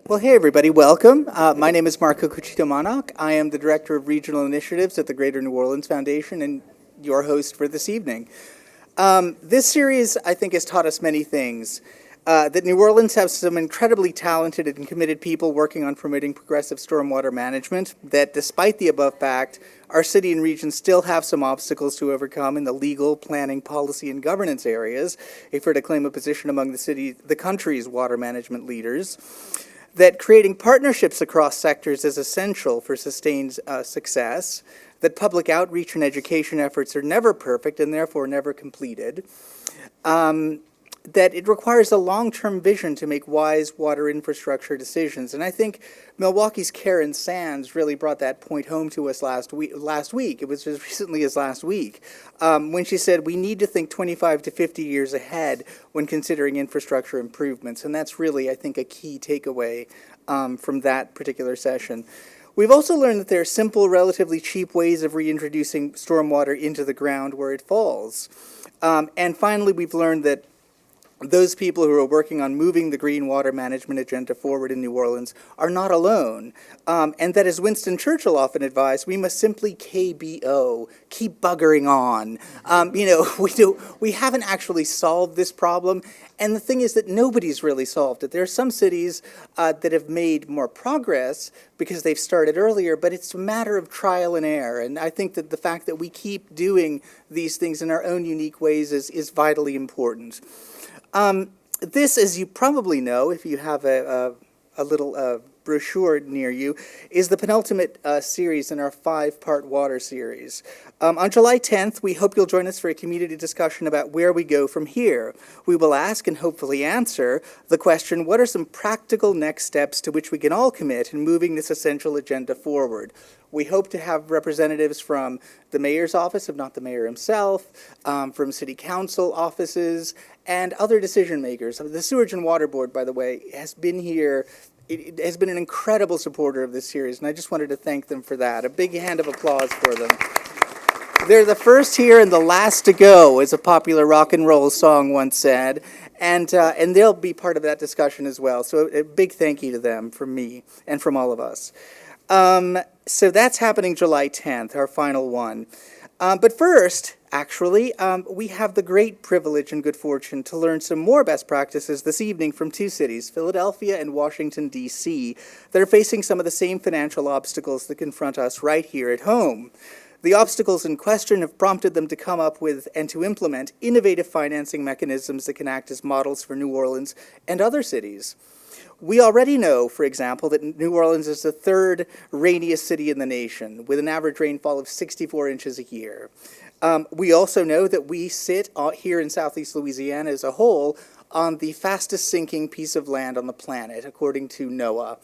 Well, hey everybody, welcome. My name is Marco Cucito-Monach. I am the Director of Regional Initiatives at the Greater New Orleans Foundation and your host for this evening. This series, I think, has taught us many things. That New Orleans has some incredibly talented and committed people working on promoting progressive stormwater management, that despite the above fact, our city and region still have some obstacles to overcome in the legal, planning, policy, and governance areas, if we're to claim a position among the country's water management leaders. That creating partnerships across sectors is essential for sustained success, that public outreach and education efforts are never perfect and therefore never completed, that it requires a long-term vision to make wise water infrastructure decisions. And I think Milwaukee's Karen Sands really brought that point home to us last week. It was as recently as last week, when she said we need to think 25 to 50 years ahead when considering infrastructure improvements. And that's really, I think, a key takeaway from that particular session. We've also learned that there are simple, relatively cheap ways of reintroducing stormwater into the ground where it falls. And finally, we've learned that those people who are working on moving the green water management agenda forward in New Orleans are not alone, and that, as Winston Churchill often advised, we must simply KBO, keep buggering on. We haven't actually solved this problem, and the thing is that nobody's really solved it. There are some cities that have made more progress because they've started earlier, but it's a matter of trial and error, and I think that the fact that we keep doing these things in our own unique ways is vitally important. This, as you probably know, if you have a little brochure near you, is the penultimate series in our 5-part water series. On July 10th, we hope you'll join us for a community discussion about where we go from here. We will ask and hopefully answer the question, what are some practical next steps to which we can all commit in moving this essential agenda forward? We hope to have representatives from the mayor's office, if not the mayor himself, from city council offices, and other decision makers. The Sewerage and Water Board, by the way, has been here. It has been an incredible supporter of this series, and I just wanted to thank them for that. A big hand of applause for them. They're the first here and the last to go, as a popular rock and roll song once said, and they'll be part of that discussion as well. So a big thank you to them from me and from all of us. So that's happening July 10th, our final one. But first, actually, we have the great privilege and good fortune to learn some more best practices this evening from two cities, Philadelphia and Washington, D.C., that are facing some of the same financial obstacles that confront us right here at home. The obstacles in question have prompted them to come up with and to implement innovative financing mechanisms that can act as models for New Orleans and other cities. We already know, for example, that New Orleans is the third rainiest city in the nation, with an average rainfall of 64 inches a year. We also know that we sit here in southeast Louisiana as a whole on the fastest sinking piece of land on the planet, according to NOAA,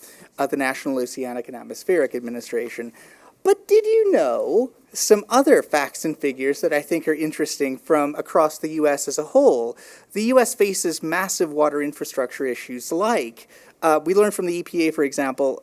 the National Oceanic and Atmospheric Administration. But did you know some other facts and figures that I think are interesting from across the U.S. as a whole? The U.S. faces massive water infrastructure issues like, we learned from the EPA, for example,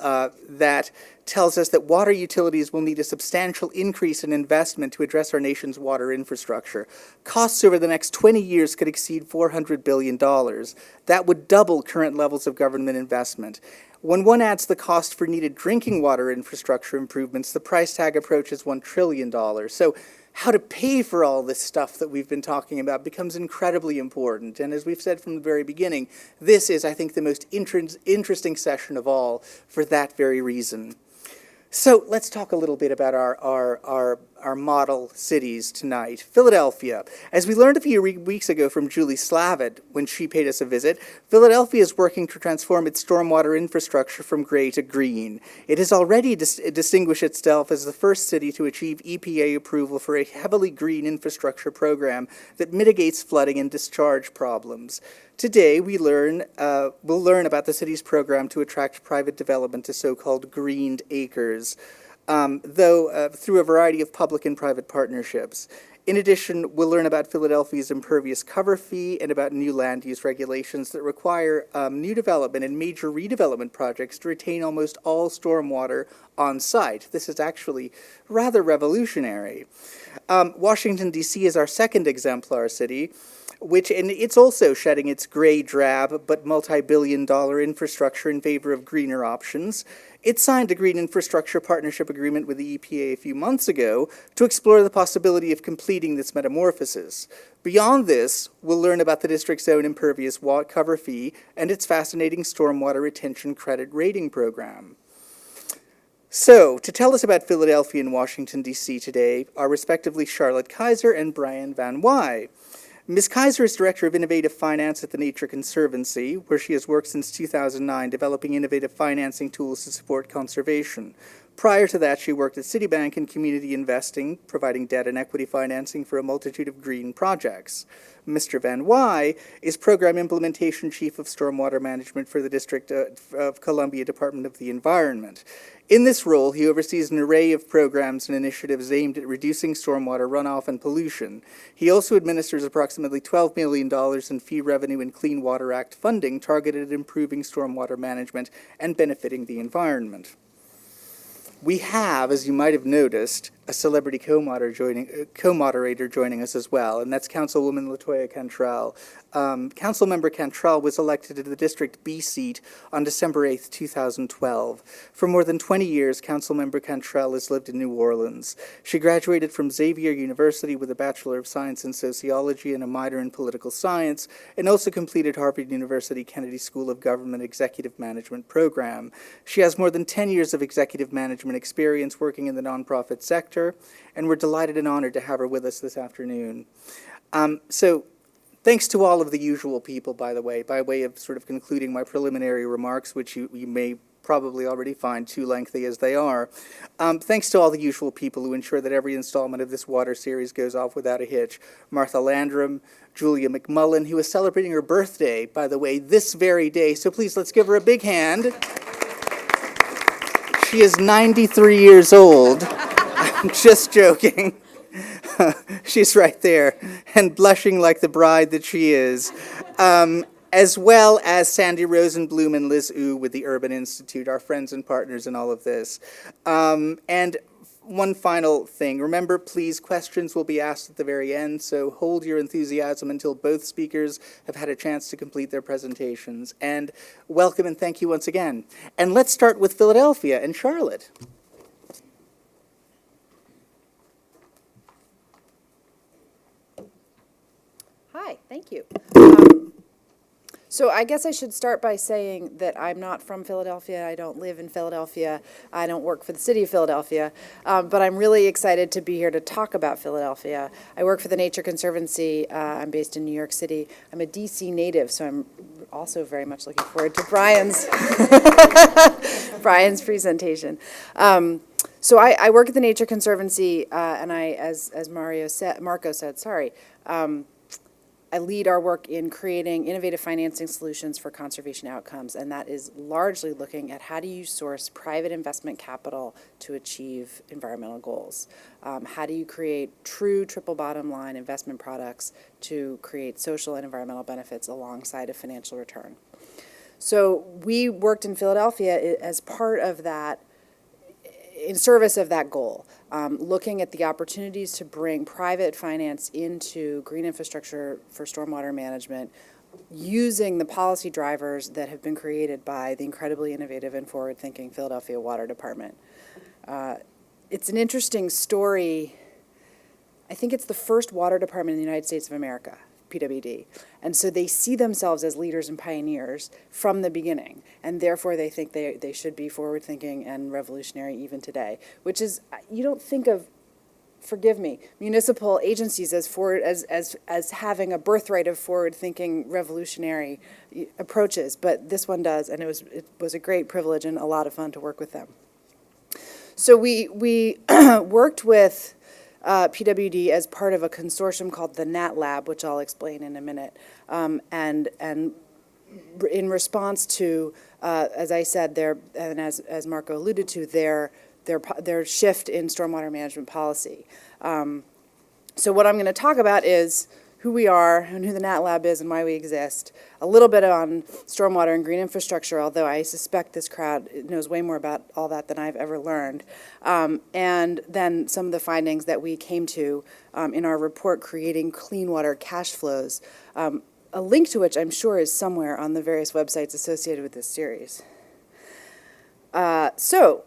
that tells us that water utilities will need a substantial increase in investment to address our nation's water infrastructure. Costs over the next 20 years could exceed $400 billion. That would double current levels of government investment. When one adds the cost for needed drinking water infrastructure improvements, the price tag approaches $1 trillion. So how to pay for all this stuff that we've been talking about becomes incredibly important. And as we've said from the very beginning, this is, I think, the most interesting session of all for that very reason. So let's talk a little bit about our model cities tonight. Philadelphia. As we learned a few weeks ago from Julie Slavitt when she paid us a visit, Philadelphia is working to transform its stormwater infrastructure from gray to green. It has already distinguished itself as the first city to achieve EPA approval for a heavily green infrastructure program that mitigates flooding and discharge problems. Today, we'll learn about the city's program to attract private development to so-called greened acres, through a variety of public and private partnerships. In addition, we'll learn about Philadelphia's impervious cover fee and about new land use regulations that require new development and major redevelopment projects to retain almost all stormwater on site. This is actually rather revolutionary. Washington, D.C. is our second exemplar city. and it's also shedding its gray drab but multi-billion-dollar infrastructure in favor of greener options. It signed a Green Infrastructure Partnership Agreement with the EPA a few months ago to explore the possibility of completing this metamorphosis. Beyond this, we'll learn about the district's own impervious cover fee and its fascinating stormwater retention credit rating program. So, to tell us about Philadelphia and Washington, D.C. today are respectively Charlotte Kaiser and Brian Van Wy. Ms. Kaiser is Director of Innovative Finance at the Nature Conservancy, where she has worked since 2009 developing innovative financing tools to support conservation. Prior to that, she worked at Citibank in community investing, providing debt and equity financing for a multitude of green projects. Mr. Van Wy is Program Implementation Chief of Stormwater Management for the District of Columbia Department of the Environment. In this role, he oversees an array of programs and initiatives aimed at reducing stormwater runoff and pollution. He also administers approximately $12 million in fee revenue and Clean Water Act funding targeted at improving stormwater management and benefiting the environment. We have, as you might have noticed, a celebrity co-moderator joining us as well, and that's Councilwoman LaToya Cantrell. Councilmember Cantrell was elected to the District B seat on December 8, 2012. For more than 20 years, Councilmember Cantrell has lived in New Orleans. She graduated from Xavier University with a Bachelor of Science in Sociology and a minor in Political Science, and also completed Harvard University Kennedy School of Government Executive Management program. She has more than 10 years of executive management experience working in the nonprofit sector, and we're delighted and honored to have her with us this afternoon. So thanks to all of the usual people, by the way, by way of sort of concluding my preliminary remarks, which you may probably already find too lengthy as they are. Thanks to all the usual people who ensure that every installment of this water series goes off without a hitch. Martha Landrum, Julia McMullen, who is celebrating her birthday, by the way, this very day, so please let's give her a big hand. She is 93 years old. I'm just joking. She's right there, and blushing like the bride that she is. As well as Sandy Rosenblum and Liz Wu with the Urban Institute, our friends and partners in all of this. And one final thing. Remember, please, questions will be asked at the very end, so hold your enthusiasm until both speakers have had a chance to complete their presentations. And welcome and thank you once again. And let's start with Philadelphia and Charlotte. Hi, thank you. So I guess I should start by saying that I'm not from Philadelphia. I don't live in Philadelphia. I don't work for the city of Philadelphia. But I'm really excited to be here to talk about Philadelphia. I work for the Nature Conservancy. I'm based in New York City. I'm a DC native, so I'm also very much looking forward to Brian's presentation. So I work at the Nature Conservancy, and as Marco said, I lead our work in creating innovative financing solutions for conservation outcomes, and that is largely looking at how do you source private investment capital to achieve environmental goals. How do you create true triple bottom line investment products to create social and environmental benefits alongside a financial return. So we worked in Philadelphia as part of that, in service of that goal, looking at the opportunities to bring private finance into green infrastructure for stormwater management using the policy drivers that have been created by the incredibly innovative and forward-thinking Philadelphia Water Department. It's an interesting story. I think it's the first water department in the United States of America, PWD. And so they see themselves as leaders and pioneers from the beginning, and therefore they think they should be forward-thinking and revolutionary even today, which is, you don't think of, forgive me, municipal agencies as having a birthright of forward-thinking revolutionary approaches, but this one does, and it was a great privilege and a lot of fun to work with them. So we worked with PWD as part of a consortium called the Nat Lab, which I'll explain in a minute, and in response to, as I said, and as Marco alluded to, their shift in stormwater management policy. So what I'm going to talk about is who we are and who the Nat Lab is and why we exist, a little bit on stormwater and green infrastructure, although I suspect this crowd knows way more about all that than I've ever learned, and then some of the findings that we came to in our report, Creating Clean Water Cash Flows, a link to which I'm sure is somewhere on the various websites associated with this series. So,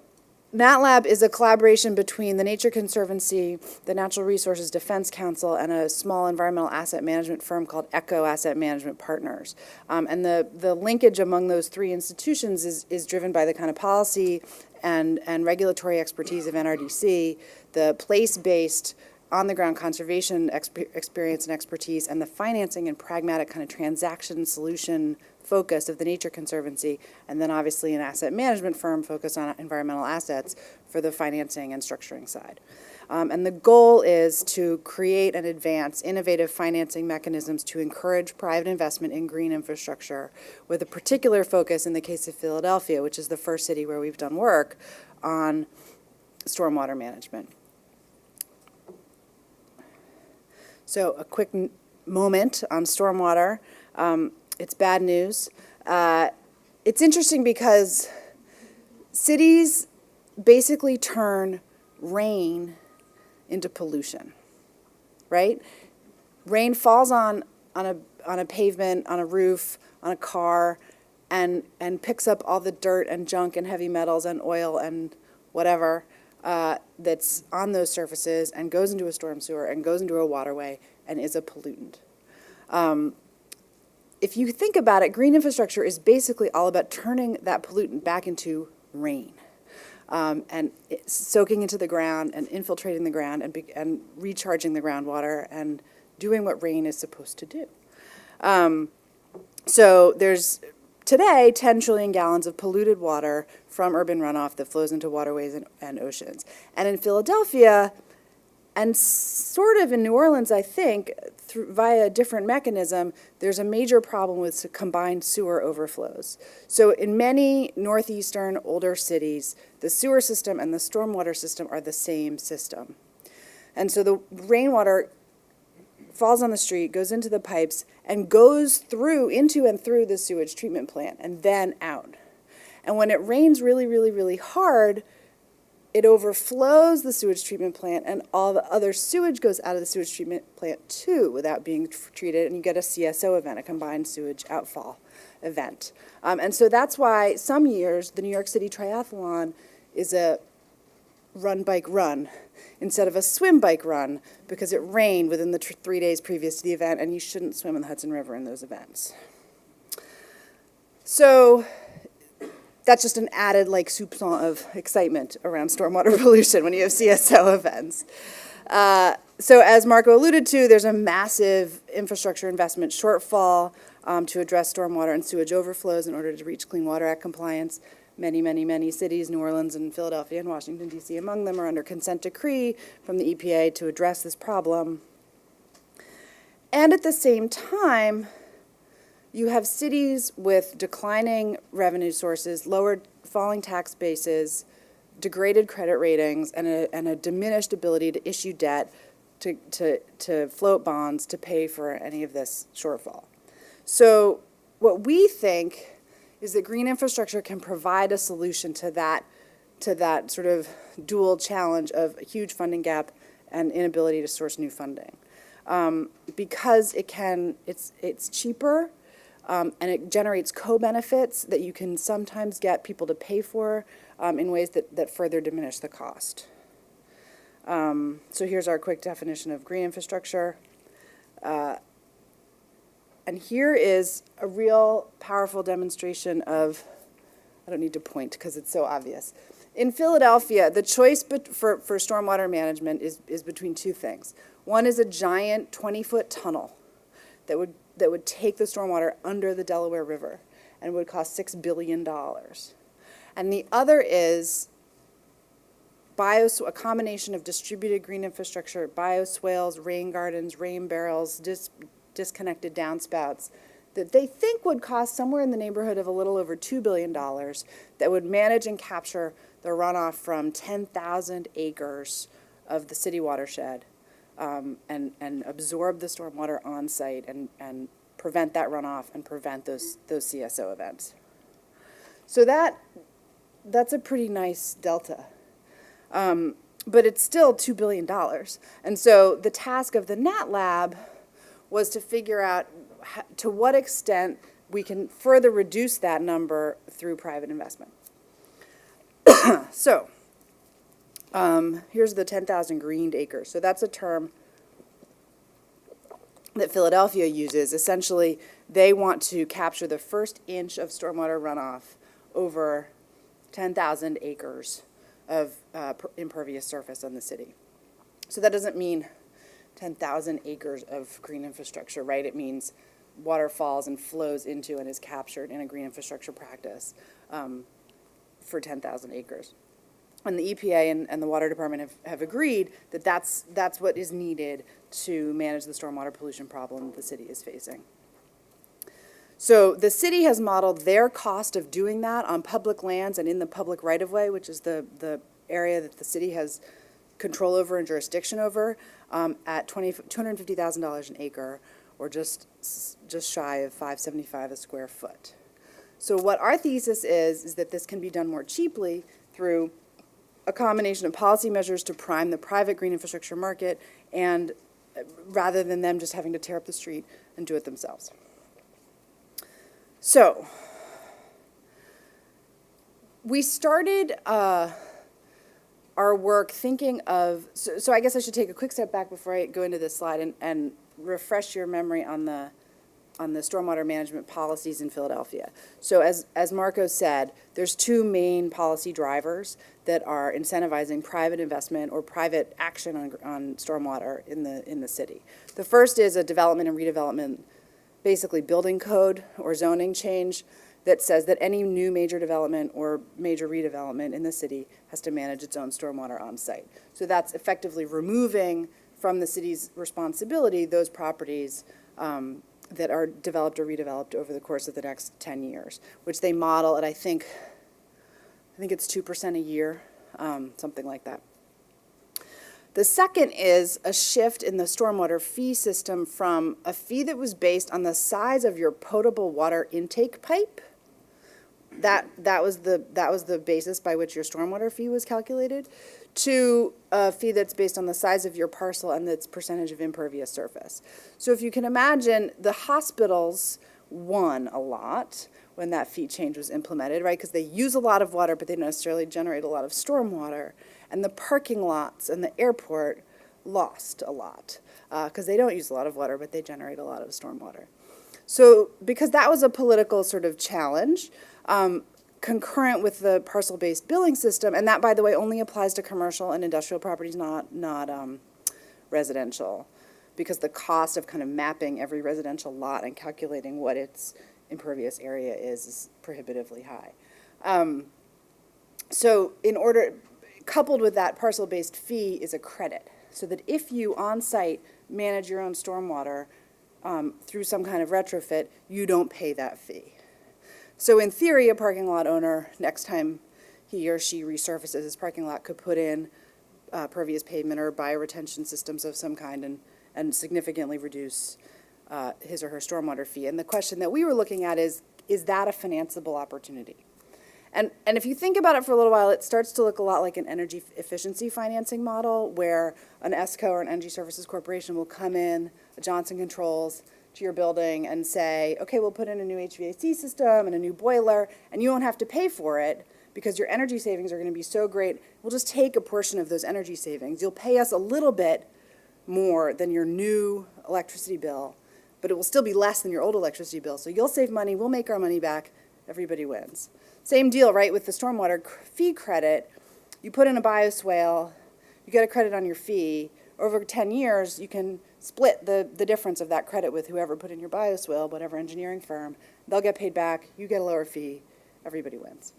NatLab is a collaboration between the Nature Conservancy, the Natural Resources Defense Council, and a small environmental asset management firm called Echo Asset Management Partners. And the linkage among those three institutions is driven by the kind of policy and regulatory expertise of NRDC, the place-based on-the-ground conservation experience and expertise, and the financing and pragmatic kind of transaction solution focus of the Nature Conservancy, and then obviously an asset management firm focused on environmental assets for the financing and structuring side. And the goal is to create and advance innovative financing mechanisms to encourage private investment in green infrastructure, with a particular focus in the case of Philadelphia, which is the first city where we've done work on stormwater management. So a quick moment on stormwater. It's bad news. It's interesting because cities basically turn rain into pollution, right? Rain falls on a pavement, on a roof, on a car, and picks up all the dirt and junk and heavy metals and oil and whatever that's on those surfaces, and goes into a storm sewer and goes into a waterway and is a pollutant. If you think about it, green infrastructure is basically all about turning that pollutant back into rain, and soaking into the ground and infiltrating the ground and recharging the groundwater and doing what rain is supposed to do. So there's today 10 trillion gallons of polluted water from urban runoff that flows into waterways and oceans. And in Philadelphia, and sort of in New Orleans, I think, via a different mechanism, there's a major problem with combined sewer overflows. So in many northeastern older cities, the sewer system and the stormwater system are the same system. And so the rainwater falls on the street, goes into the pipes, and goes into and through the sewage treatment plant, and then out. And when it rains really, really, really hard, it overflows the sewage treatment plant, and all the other sewage goes out of the sewage treatment plant too without being treated, and you get a CSO event, a combined sewage outfall event. And so that's why some years the New York City Triathlon is a run-bike-run instead of a swim-bike-run, because it rained within the 3 days previous to the event, and you shouldn't swim in the Hudson River in those events. So that's just an added soupçon of excitement around stormwater pollution when you have CSO events. So as Marco alluded to, there's a massive infrastructure investment shortfall to address stormwater and sewage overflows in order to reach Clean Water Act compliance. Many, many, many cities, New Orleans and Philadelphia and Washington, D.C. among them, are under consent decree from the EPA to address this problem. And at the same time, you have cities with declining revenue sources, falling tax bases, degraded credit ratings, and a diminished ability to issue debt, to float bonds, to pay for any of this shortfall. So what we think is that green infrastructure can provide a solution to that sort of dual challenge of a huge funding gap and inability to source new funding, because it's cheaper. And it generates co-benefits that you can sometimes get people to pay for in ways that further diminish the cost. So here's our quick definition of green infrastructure. And here is a real powerful demonstration of, I don't need to point because it's so obvious. In Philadelphia, the choice for stormwater management is between two things. One is a giant 20-foot tunnel that would take the stormwater under the Delaware River and would cost $6 billion. And the other is a combination of distributed green infrastructure, bioswales, rain gardens, rain barrels, disconnected downspouts, that they think would cost somewhere in the neighborhood of a little over $2 billion, that would manage and capture the runoff from 10,000 acres of the city watershed, and absorb the stormwater on site and prevent that runoff and prevent those CSO events. So that's a pretty nice delta. But it's still $2 billion. And so the task of the Nat Lab was to figure out to what extent we can further reduce that number through private investment. So here's the 10,000 greened acres. So that's a term that Philadelphia uses. Essentially, they want to capture the first inch of stormwater runoff over 10,000 acres of impervious surface on the city. So that doesn't mean 10,000 acres of green infrastructure, right? It means water falls and flows into and is captured in a green infrastructure practice for 10,000 acres. And the EPA and the Water Department have agreed that that's what is needed to manage the stormwater pollution problem the city is facing. So the city has modeled their cost of doing that on public lands and in the public right-of-way, which is the area that the city has control over and jurisdiction over, at $250,000 an acre, or just shy of $575 a square foot. So what our thesis is that this can be done more cheaply through a combination of policy measures to prime the private green infrastructure market, and rather than them just having to tear up the street and do it themselves. So we started our work thinking of, so I guess I should take a quick step back before I go into this slide and refresh your memory on the stormwater management policies in Philadelphia. So as Marco said, there's two main policy drivers that are incentivizing private investment or private action on stormwater in the city. The first is a development and redevelopment, basically building code or zoning change that says that any new major development or major redevelopment in the city has to manage its own stormwater on site. So that's effectively removing from the city's responsibility those properties that are developed or redeveloped over the course of the next 10 years, which they model at, I think it's 2% a year, something like that. The second is a shift in the stormwater fee system from a fee that was based on the size of your potable water intake pipe. That was the basis by which your stormwater fee was calculated, to a fee that's based on the size of your parcel and its percentage of impervious surface. So if you can imagine, the hospitals won a lot when that fee change was implemented, right? Because they use a lot of water, but they don't necessarily generate a lot of stormwater. And the parking lots and the airport lost a lot because they don't use a lot of water, but they generate a lot of stormwater. So because that was a political sort of challenge, concurrent with the parcel-based billing system, and that, by the way, only applies to commercial and industrial properties, not residential, because the cost of kind of mapping every residential lot and calculating what its impervious area is prohibitively high. So coupled with that parcel-based fee is a credit, so that if you on-site manage your own stormwater through some kind of retrofit, you don't pay that fee. So in theory, a parking lot owner, next time he or she resurfaces his parking lot, could put in pervious pavement or bioretention systems of some kind and significantly reduce his or her stormwater fee. And the question that we were looking at is that a financeable opportunity? And if you think about it for a little while, it starts to look a lot like an energy efficiency financing model, where an ESCO or an Energy Services Corporation will come in, a Johnson Controls, to your building and say, okay, we'll put in a new HVAC system and a new boiler, and you won't have to pay for it because your energy savings are going to be so great. We'll just take a portion of those energy savings. You'll pay us a little bit more than your new electricity bill, but it will still be less than your old electricity bill. So you'll save money, we'll make our money back, everybody wins. Same deal, right, with the stormwater fee credit. You put in a bioswale, you get a credit on your fee. Over 10 years, you can split the difference of that credit with whoever put in your bioswale, whatever engineering firm. They'll get paid back, you get a lower fee, everybody wins.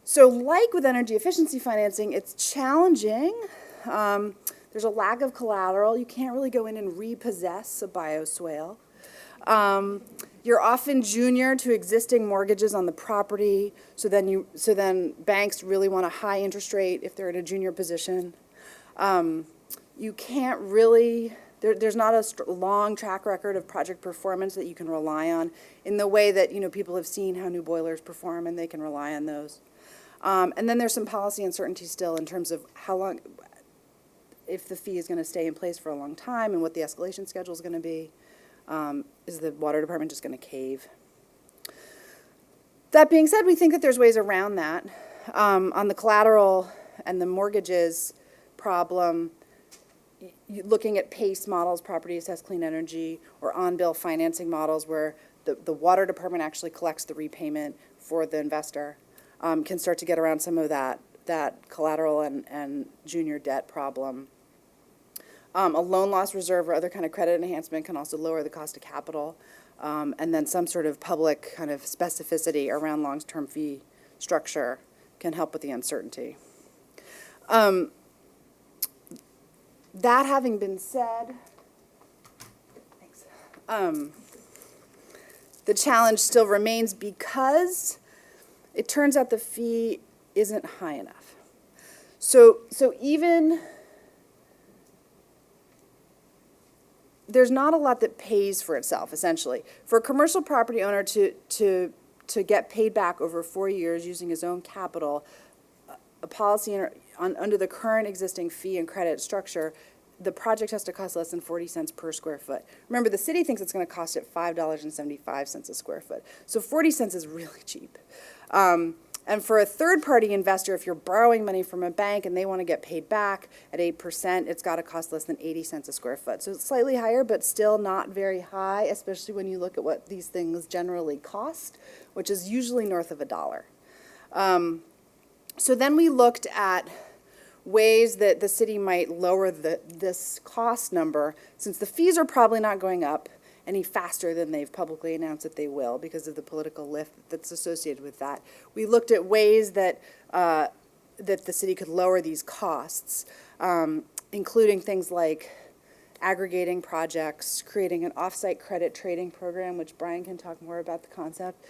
So like with energy efficiency financing, it's challenging. There's a lack of collateral. You can't really go in and repossess a bioswale. You're often junior to existing mortgages on the property, so then banks really want a high interest rate if they're in a junior position. you can't really, there's not a long track record of project performance that you can rely on in the way that, people have seen how new boilers perform and they can rely on those. And then there's some policy uncertainty still in terms of how long, if the fee is going to stay in place for a long time and what the escalation schedule is going to be. Is the water department just going to cave? That being said, we think that there's ways around that. On the collateral and the mortgages problem, looking at PACE models, property assessed clean energy, or on-bill financing models where the water department actually collects the repayment for the investor, can start to get around some of that collateral and junior debt problem. A loan loss reserve or other kind of credit enhancement can also lower the cost of capital. And then some sort of public kind of specificity around long-term fee structure can help with the uncertainty. That having been said, thanks. The challenge still remains because it turns out the fee isn't high enough. So even there's not a lot that pays for itself, essentially. For a commercial property owner to get paid back over 4 years using his own capital, a policy under the current existing fee and credit structure, the project has to cost less than 40 cents per square foot. Remember, the city thinks it's going to cost it $5.75 a square foot. So 40 cents is really cheap. And for a third-party investor, if you're borrowing money from a bank and they want to get paid back at 8%, it's got to cost less than 80 cents a square foot. So it's slightly higher, but still not very high, especially when you look at what these things generally cost, which is usually north of $1. So then we looked at ways that the city might lower this cost number, since the fees are probably not going up any faster than they've publicly announced that they will because of the political lift that's associated with that. We looked at ways that that the city could lower these costs, including things like aggregating projects, creating an off-site credit trading program, which Brian can talk more about the concept,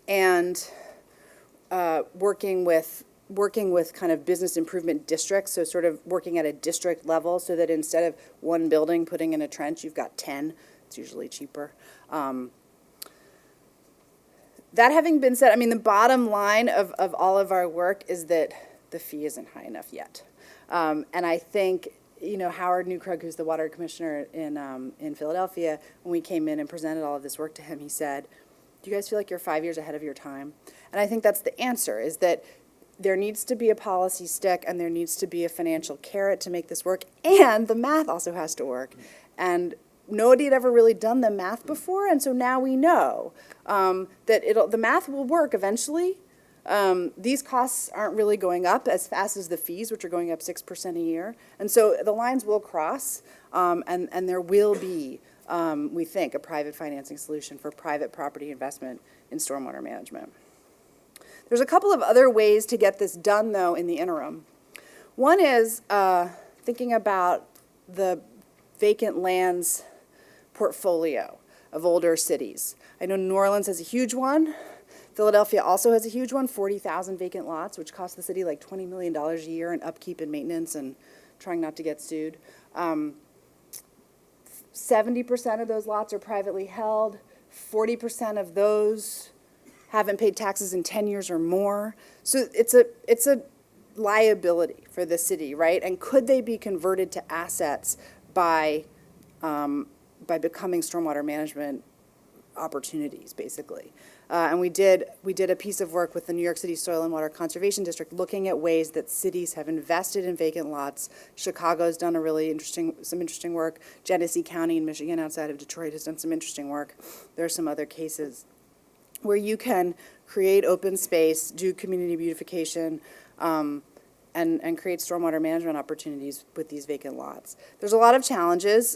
and working with kind of business improvement districts, so sort of working at a district level so that instead of one building putting in a trench, you've got 10. It's usually cheaper. That having been said, I mean, the bottom line of all of our work is that the fee isn't high enough yet. And I think, Howard Newkrug, who's the water commissioner in Philadelphia, when we came in and presented all of this work to him, he said, do you guys feel like you're 5 years ahead of your time? And I think that's the answer, is that there needs to be a policy stick and there needs to be a financial carrot to make this work, and the math also has to work. And nobody had ever really done the math before, and so now we know that the math will work eventually. These costs aren't really going up as fast as the fees, which are going up 6% a year. And so the lines will cross, and there will be, we think, a private financing solution for private property investment in stormwater management. There's a couple of other ways to get this done, though, in the interim. One is thinking about the vacant lands portfolio of older cities. I know New Orleans has a huge one. Philadelphia also has a huge one, 40,000 vacant lots, which cost the city like $20 million a year in upkeep and maintenance and trying not to get sued. 70% of those lots are privately held. 40% of those haven't paid taxes in 10 years or more. So it's a liability for the city, right? And could they be converted to assets by becoming stormwater management opportunities, basically? And we did a piece of work with the New York City Soil and Water Conservation District looking at ways that cities have invested in vacant lots. Chicago's done some interesting work. Genesee County in Michigan outside of Detroit has done some interesting work. There are some other cases where you can create open space, do community beautification, and create stormwater management opportunities with these vacant lots. There's a lot of challenges.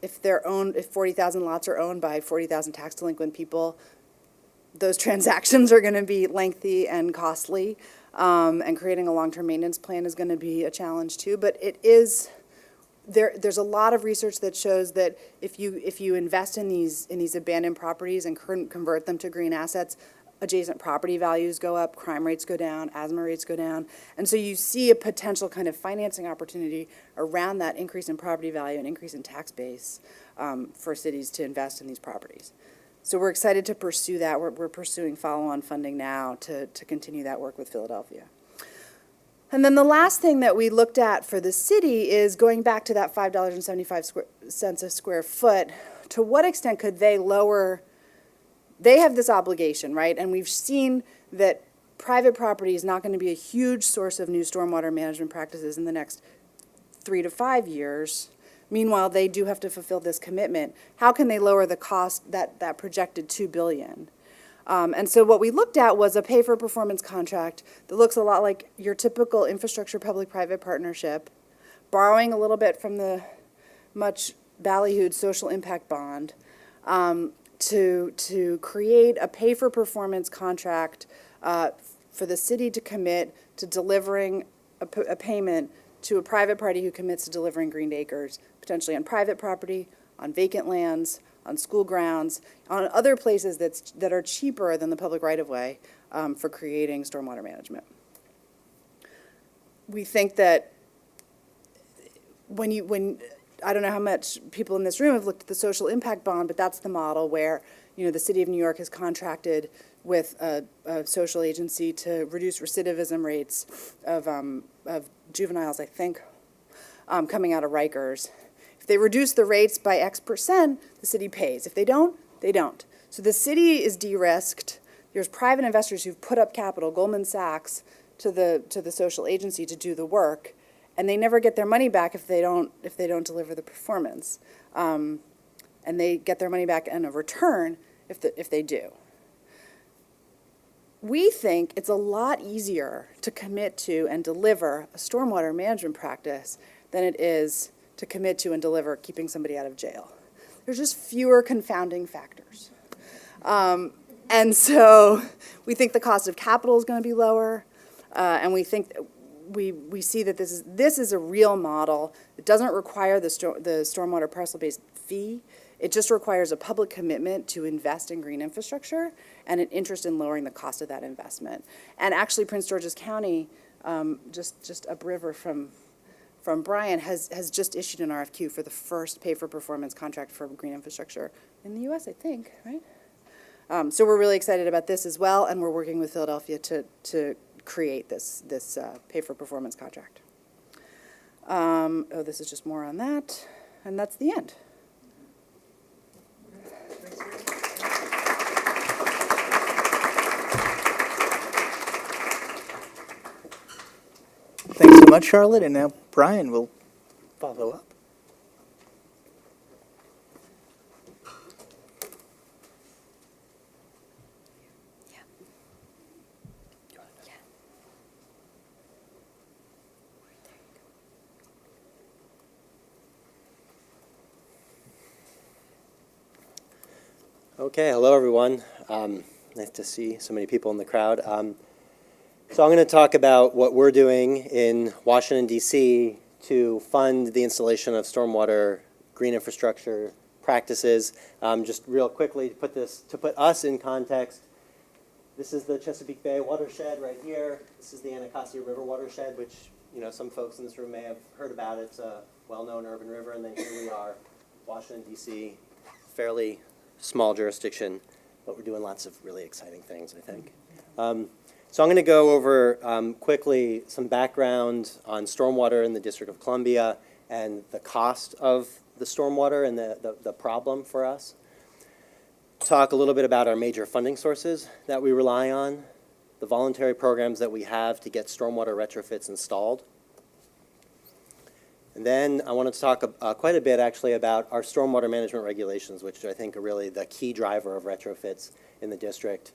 If 40,000 lots are owned by 40,000 tax delinquent people, those transactions are going to be lengthy and costly, and creating a long-term maintenance plan is going to be a challenge too. But it is. There's a lot of research that shows that if you invest in these abandoned properties and convert them to green assets, adjacent property values go up, crime rates go down, asthma rates go down. And so you see a potential kind of financing opportunity around that increase in property value and increase in tax base for cities to invest in these properties. So we're excited to pursue that. We're pursuing follow-on funding now to continue that work with Philadelphia. And then the last thing that we looked at for the city is going back to that $5.75 a square foot. To what extent could they lower? They have this obligation, right? And we've seen that private property is not going to be a huge source of new stormwater management practices in the next 3 to 5 years. Meanwhile, they do have to fulfill this commitment. How can they lower the cost, that projected $2 billion? And so what we looked at was a pay-for-performance contract that looks a lot like your typical infrastructure public-private partnership, borrowing a little bit from the much ballyhooed social impact bond, to create a pay-for-performance contract for the city to commit to delivering a payment to a private party who commits to delivering green acres, potentially on private property, on vacant lands, on school grounds, on other places that are cheaper than the public right-of-way for creating stormwater management. We think that when I don't know how much people in this room have looked at the social impact bond, but that's the model where, you know, the city of New York has contracted with a social agency to reduce recidivism rates of juveniles, I think, coming out of Rikers. If they reduce the rates by X%, the city pays. If they don't, they don't. So the city is de-risked. There's private investors who've put up capital, Goldman Sachs, to the social agency to do the work, and they never get their money back if they don't deliver the performance, and they get their money back in a return if they do. We think it's a lot easier to commit to and deliver a stormwater management practice than it is to commit to and deliver keeping somebody out of jail. There's just fewer confounding factors. And so we think the cost of capital is going to be lower, and we think we see that this is a real model. It doesn't require the stormwater parcel-based fee. It just requires a public commitment to invest in green infrastructure and an interest in lowering the cost of that investment. And actually, Prince George's County, just upriver from Bryan, has just issued an RFQ for the first pay-for-performance contract for green infrastructure in the U.S., I think, right? So we're really excited about this as well, and we're working with Philadelphia to create this pay-for-performance contract. This is just more on that, and that's the end. Thanks so much, Charlotte. And now Brian will follow up. Okay, hello everyone. Nice to see so many people in the crowd. So I'm going to talk about what we're doing in Washington, D.C. to fund the installation of stormwater green infrastructure practices. Just real quickly to put us in context, this is the Chesapeake Bay watershed right here. This is the Anacostia River watershed, which some folks in this room may have heard about. It's a well-known urban river, and then here we are, Washington, D.C., fairly small jurisdiction, but we're doing lots of really exciting things, I think. So I'm going to go over quickly some background on stormwater in the District of Columbia and the cost of the stormwater and the problem for us. Talk a little bit about our major funding sources that we rely on, the voluntary programs that we have to get stormwater retrofits installed. And then I wanted to talk quite a bit actually about our stormwater management regulations, which I think are really the key driver of retrofits in the district.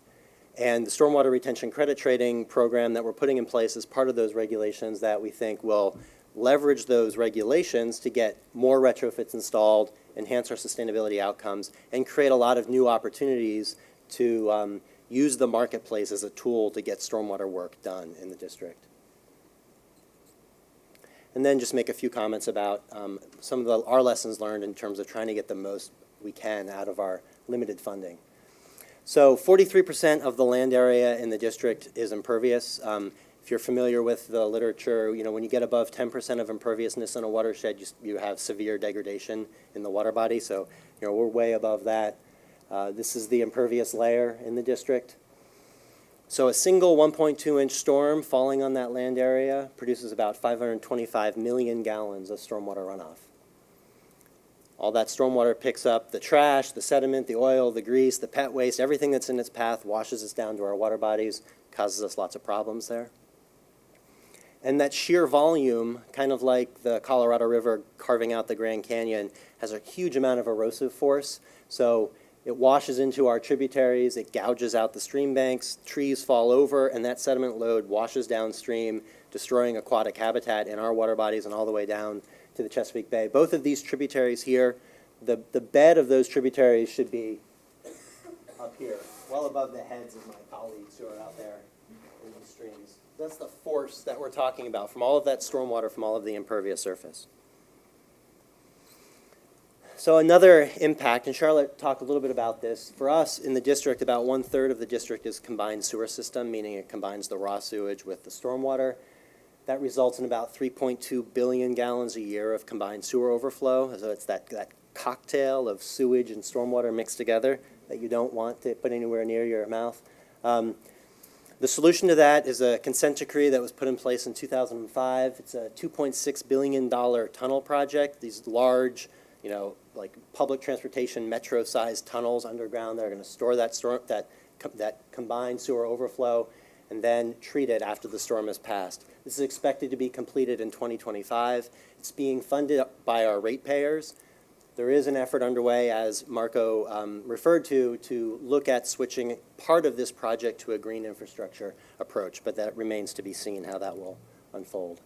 And the stormwater retention credit trading program that we're putting in place is part of those regulations that we think will leverage those regulations to get more retrofits installed, enhance our sustainability outcomes, and create a lot of new opportunities to use the marketplace as a tool to get stormwater work done in the district. And then just make a few comments about some of our lessons learned in terms of trying to get the most we can out of our limited funding. So 43% of the land area in the district is impervious. If you're familiar with the literature, when you get above 10% of imperviousness in a watershed, you have severe degradation in the water body. So, we're way above that. This is the impervious layer in the district. So a single 1.2-inch storm falling on that land area produces about 525 million gallons of stormwater runoff. All that stormwater picks up the trash, the sediment, the oil, the grease, the pet waste, everything that's in its path, washes us down to our water bodies, causes us lots of problems there. And that sheer volume, kind of like the Colorado River carving out the Grand Canyon, has a huge amount of erosive force. So it washes into our tributaries, it gouges out the stream banks, trees fall over, and that sediment load washes downstream, destroying aquatic habitat in our water bodies and all the way down to the Chesapeake Bay. Both of these tributaries here, the bed of those tributaries should be up here, well above the heads of my colleagues who are out there in these streams. That's the force that we're talking about from all of that stormwater, from all of the impervious surface. So another impact, and Charlotte talked a little bit about this, for us in the district, about 1/3 of the district is combined sewer system, meaning it combines the raw sewage with the stormwater. That results in about 3.2 billion gallons a year of combined sewer overflow. So it's that cocktail of sewage and stormwater mixed together that you don't want to put anywhere near your mouth. The solution to that is a consent decree that was put in place in 2005. It's a $2.6 billion tunnel project. These large, like public transportation metro-sized tunnels underground that are going to store that combined sewer overflow and then treat it after the storm has passed. This is expected to be completed in 2025. It's being funded by our ratepayers. There is an effort underway, as Marco referred to look at switching part of this project to a green infrastructure approach, but that remains to be seen how that will unfold.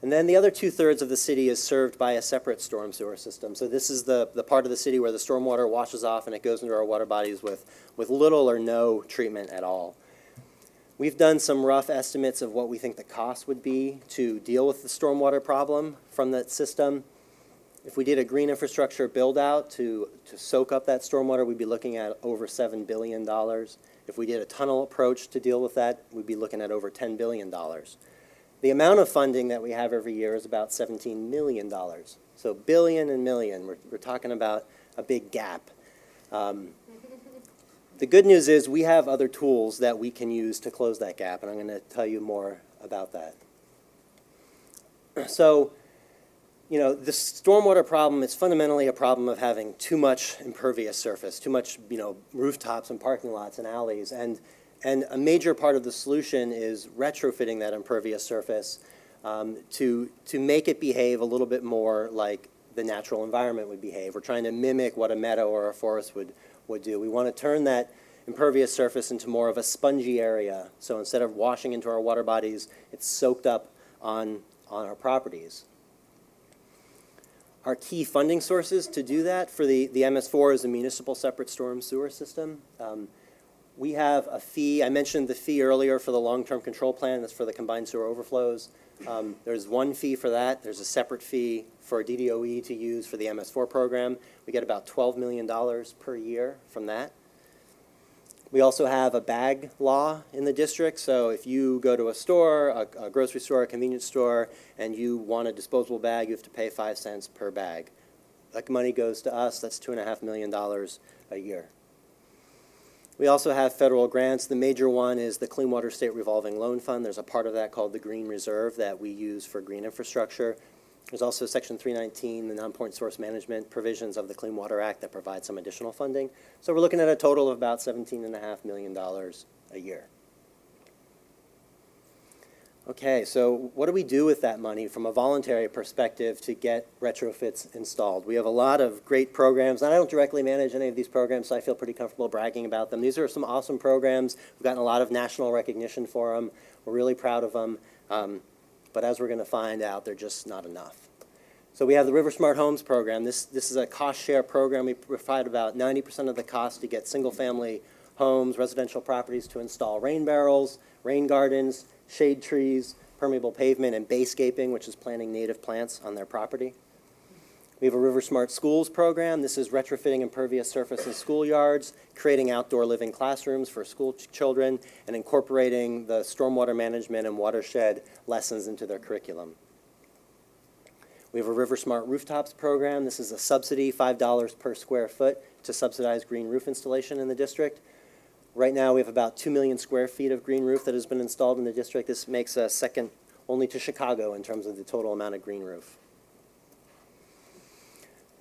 And then the other 2/3 of the city is served by a separate storm sewer system. So this is the part of the city where the stormwater washes off and it goes into our water bodies with little or no treatment at all. We've done some rough estimates of what we think the cost would be to deal with the stormwater problem from that system. If we did a green infrastructure build-out to soak up that stormwater, we'd be looking at over $7 billion. If we did a tunnel approach to deal with that, we'd be looking at over $10 billion. The amount of funding that we have every year is about $17 million. So billion and million, we're talking about a big gap. The good news is we have other tools that we can use to close that gap, and I'm going to tell you more about that. So, the stormwater problem is fundamentally a problem of having too much impervious surface, too much, rooftops and parking lots and alleys. And a major part of the solution is retrofitting that impervious surface to make it behave a little bit more like the natural environment would behave. We're trying to mimic what a meadow or a forest would do. We want to turn that impervious surface into more of a spongy area. So instead of washing into our water bodies, it's soaked up on our properties. Our key funding sources to do that for the MS4 is a municipal separate storm sewer system. We have a fee. I mentioned the fee earlier for the long-term control plan. That's for the combined sewer overflows. There's one fee for that. There's a separate fee for DDOE to use for the MS4 program. We get about $12 million per year from that. We also have a bag law in the district. So if you go to a store, a grocery store, a convenience store, and you want a disposable bag, you have to pay 5 cents per bag. That money goes to us. That's $2.5 million a year. We also have federal grants. The major one is the Clean Water State Revolving Loan Fund. There's a part of that called the Green Reserve that we use for green infrastructure. There's also Section 319, the non-point source management provisions of the Clean Water Act that provide some additional funding. So we're looking at a total of about $17.5 million a year. Okay, so what do we do with that money from a voluntary perspective to get retrofits installed? We have a lot of great programs, and I don't directly manage any of these programs, so I feel pretty comfortable bragging about them. These are some awesome programs. We've gotten a lot of national recognition for them. We're really proud of them. But as we're going to find out, they're just not enough. So we have the River Smart Homes program. This is a cost share program. We provide about 90% of the cost to get single-family homes, residential properties to install rain barrels, rain gardens, shade trees, permeable pavement, and bayscaping, which is planting native plants on their property. We have a River Smart Schools program. This is retrofitting impervious surface in schoolyards, creating outdoor living classrooms for school children, and incorporating the stormwater management and watershed lessons into their curriculum. We have a River Smart Rooftops program. This is a subsidy, $5 per square foot, to subsidize green roof installation in the district. Right now, we have about 2 million square feet of green roof that has been installed in the district. This makes us second only to Chicago in terms of the total amount of green roof.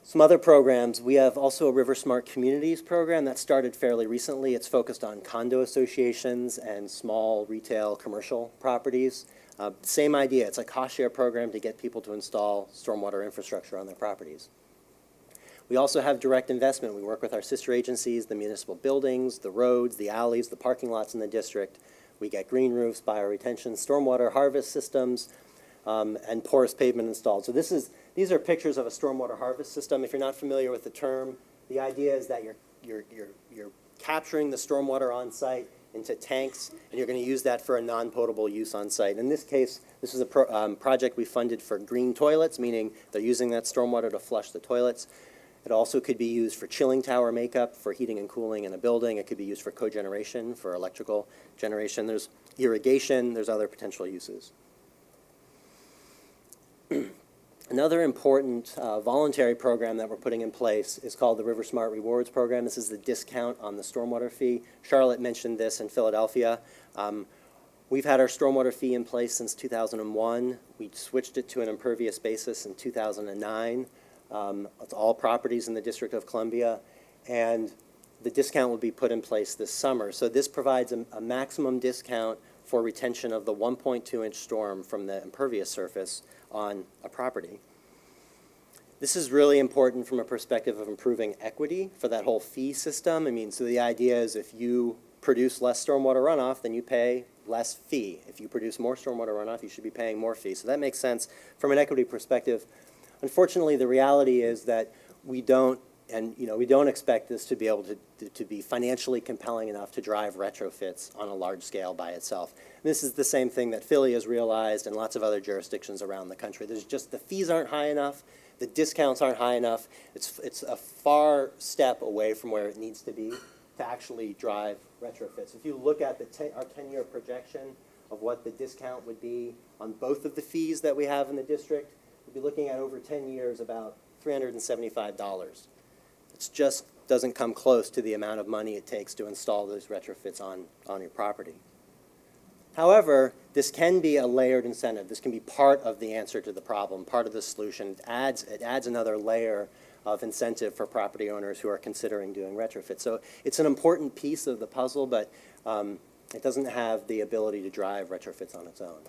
Some other programs, we have also a River Smart Communities program that started fairly recently. It's focused on condo associations and small retail commercial properties. Same idea, it's a cost share program to get people to install stormwater infrastructure on their properties. We also have direct investment. We work with our sister agencies, the municipal buildings, the roads, the alleys, the parking lots in the district. We get green roofs, bioretention, stormwater harvest systems, and porous pavement installed. So these are pictures of a stormwater harvest system. If you're not familiar with the term, the idea is that you're capturing the stormwater on site into tanks, and you're going to use that for a non-potable use on site. In this case, this is a project we funded for green toilets, meaning they're using that stormwater to flush the toilets. It also could be used for chilling tower makeup, for heating and cooling in a building. It could be used for cogeneration, for electrical generation. There's irrigation. There's other potential uses. Another important voluntary program that we're putting in place is called the River Smart Rewards program. This is the discount on the stormwater fee. Charlotte mentioned this in Philadelphia. We've had our stormwater fee in place since 2001. We switched it to an impervious basis in 2009. It's all properties in the District of Columbia, and the discount will be put in place this summer. So this provides a maximum discount for retention of the 1.2-inch storm from the impervious surface on a property. This is really important from a perspective of improving equity for that whole fee system. I mean, so the idea is if you produce less stormwater runoff, then you pay less fee. If you produce more stormwater runoff, you should be paying more fee. So that makes sense from an equity perspective. Unfortunately, the reality is that we don't expect this to be able to be financially compelling enough to drive retrofits on a large scale by itself. And this is the same thing that Philly has realized and lots of other jurisdictions around the country. There's just the fees aren't high enough, the discounts aren't high enough. It's a far step away from where it needs to be to actually drive retrofits. If you look at our 10-year projection of what the discount would be on both of the fees that we have in the district, we'd be looking at over 10 years about $375. It just doesn't come close to the amount of money it takes to install those retrofits on your property. However, this can be a layered incentive. This can be part of the answer to the problem, part of the solution. It adds another layer of incentive for property owners who are considering doing retrofits. So it's an important piece of the puzzle, but it doesn't have the ability to drive retrofits on its own.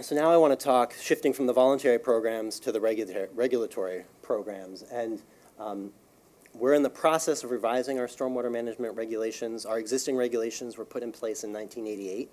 So now I want to talk, shifting from the voluntary programs to the regulatory programs. And we're in the process of revising our stormwater management regulations. Our existing regulations were put in place in 1988.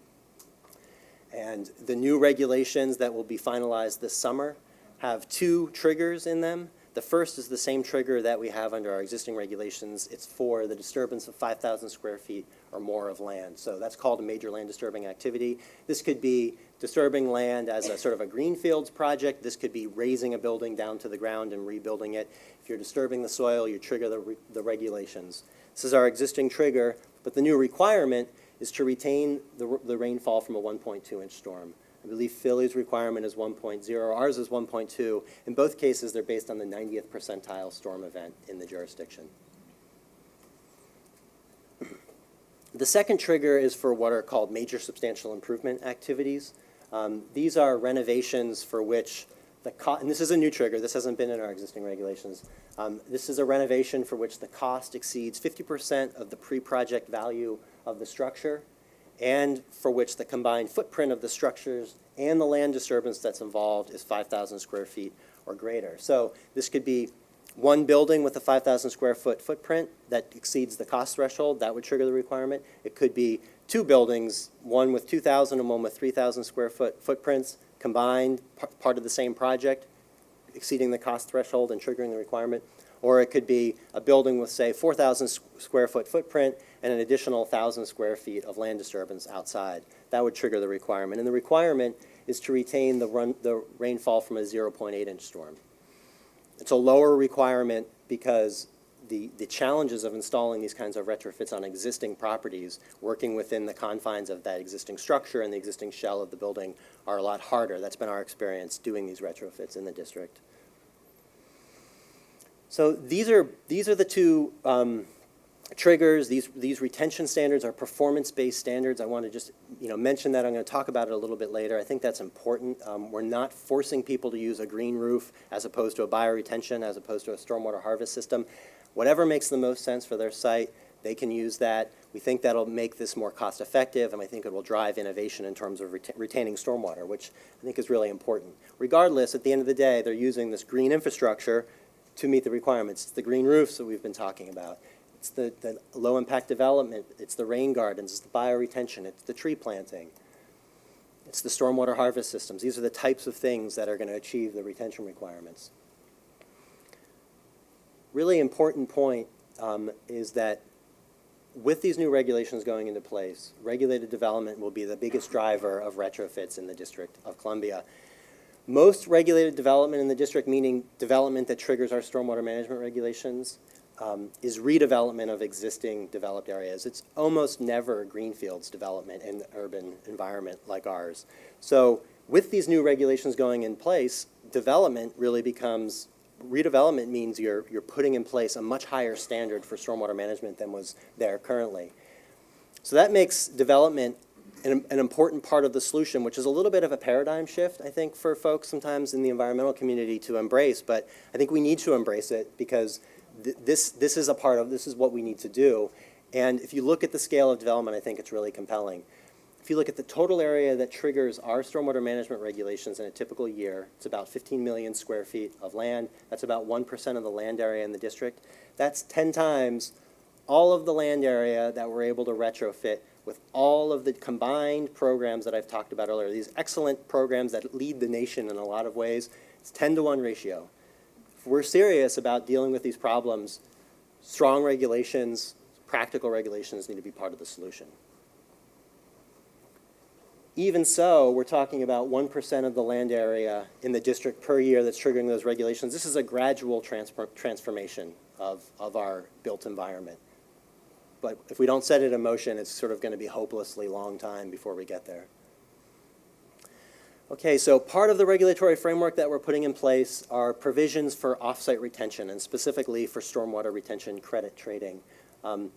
And the new regulations that will be finalized this summer have 2 triggers in them. The first is the same trigger that we have under our existing regulations. It's for the disturbance of 5,000 square feet or more of land. So that's called a major land disturbing activity. This could be disturbing land as a sort of a greenfields project. This could be raising a building down to the ground and rebuilding it. If you're disturbing the soil, you trigger the regulations. This is our existing trigger, but the new requirement is to retain the rainfall from a 1.2-inch storm. I believe Philly's requirement is 1.0, ours is 1.2. In both cases, they're based on the 90th percentile storm event in the jurisdiction. The second trigger is for what are called major substantial improvement activities. These are renovations for which and this is a new trigger, this hasn't been in our existing regulations. This is a renovation for which the cost exceeds 50% of the pre-project value of the structure, and for which the combined footprint of the structures and the land disturbance that's involved is 5,000 square feet or greater. So this could be one building with a 5,000 square foot footprint that exceeds the cost threshold. That would trigger the requirement. It could be 2 buildings, one with 2,000 and one with 3,000 square foot footprints combined, part of the same project, exceeding the cost threshold and triggering the requirement. Or it could be a building with, say, 4,000 square foot footprint and an additional 1,000 square feet of land disturbance outside. That would trigger the requirement. And the requirement is to retain the rainfall from a 0.8-inch storm. It's a lower requirement because the challenges of installing these kinds of retrofits on existing properties, working within the confines of that existing structure and the existing shell of the building, are a lot harder. That's been our experience doing these retrofits in the district. So these are the two triggers. These retention standards are performance-based standards. I want to just mention that. I'm going to talk about it a little bit later. I think that's important. We're not forcing people to use a green roof as opposed to a bioretention, as opposed to a stormwater harvest system. Whatever makes the most sense for their site, they can use that. We think that'll make this more cost-effective, and I think it will drive innovation in terms of retaining stormwater, which I think is really important. Regardless, at the end of the day, they're using this green infrastructure to meet the requirements. It's the green roofs that we've been talking about. It's the low-impact development. It's the rain gardens. It's the bioretention. It's the tree planting. It's the stormwater harvest systems. These are the types of things that are going to achieve the retention requirements. Really important point is that with these new regulations going into place, regulated development will be the biggest driver of retrofits in the District of Columbia. Most regulated development in the district, meaning development that triggers our stormwater management regulations, is redevelopment of existing developed areas. It's almost never greenfields development in the urban environment like ours. So with these new regulations going in place, development really becomes, redevelopment means you're putting in place a much higher standard for stormwater management than was there currently. So that makes development an important part of the solution, which is a little bit of a paradigm shift, I think, for folks sometimes in the environmental community to embrace, but I think we need to embrace it because this is a part of, this is what we need to do. And if you look at the scale of development, I think it's really compelling. If you look at the total area that triggers our stormwater management regulations in a typical year, it's about 15 million square feet of land. That's about 1% of the land area in the district. That's 10 times all of the land area that we're able to retrofit with all of the combined programs that I've talked about earlier. These excellent programs that lead the nation in a lot of ways. It's 10-to-1 ratio. If we're serious about dealing with these problems, strong regulations, practical regulations need to be part of the solution. Even so, we're talking about 1% of the land area in the district per year that's triggering those regulations. This is a gradual transformation of our built environment. But if we don't set it in motion, it's sort of going to be a hopelessly long time before we get there. Okay, so part of the regulatory framework that we're putting in place are provisions for off-site retention, and specifically for stormwater retention credit trading. And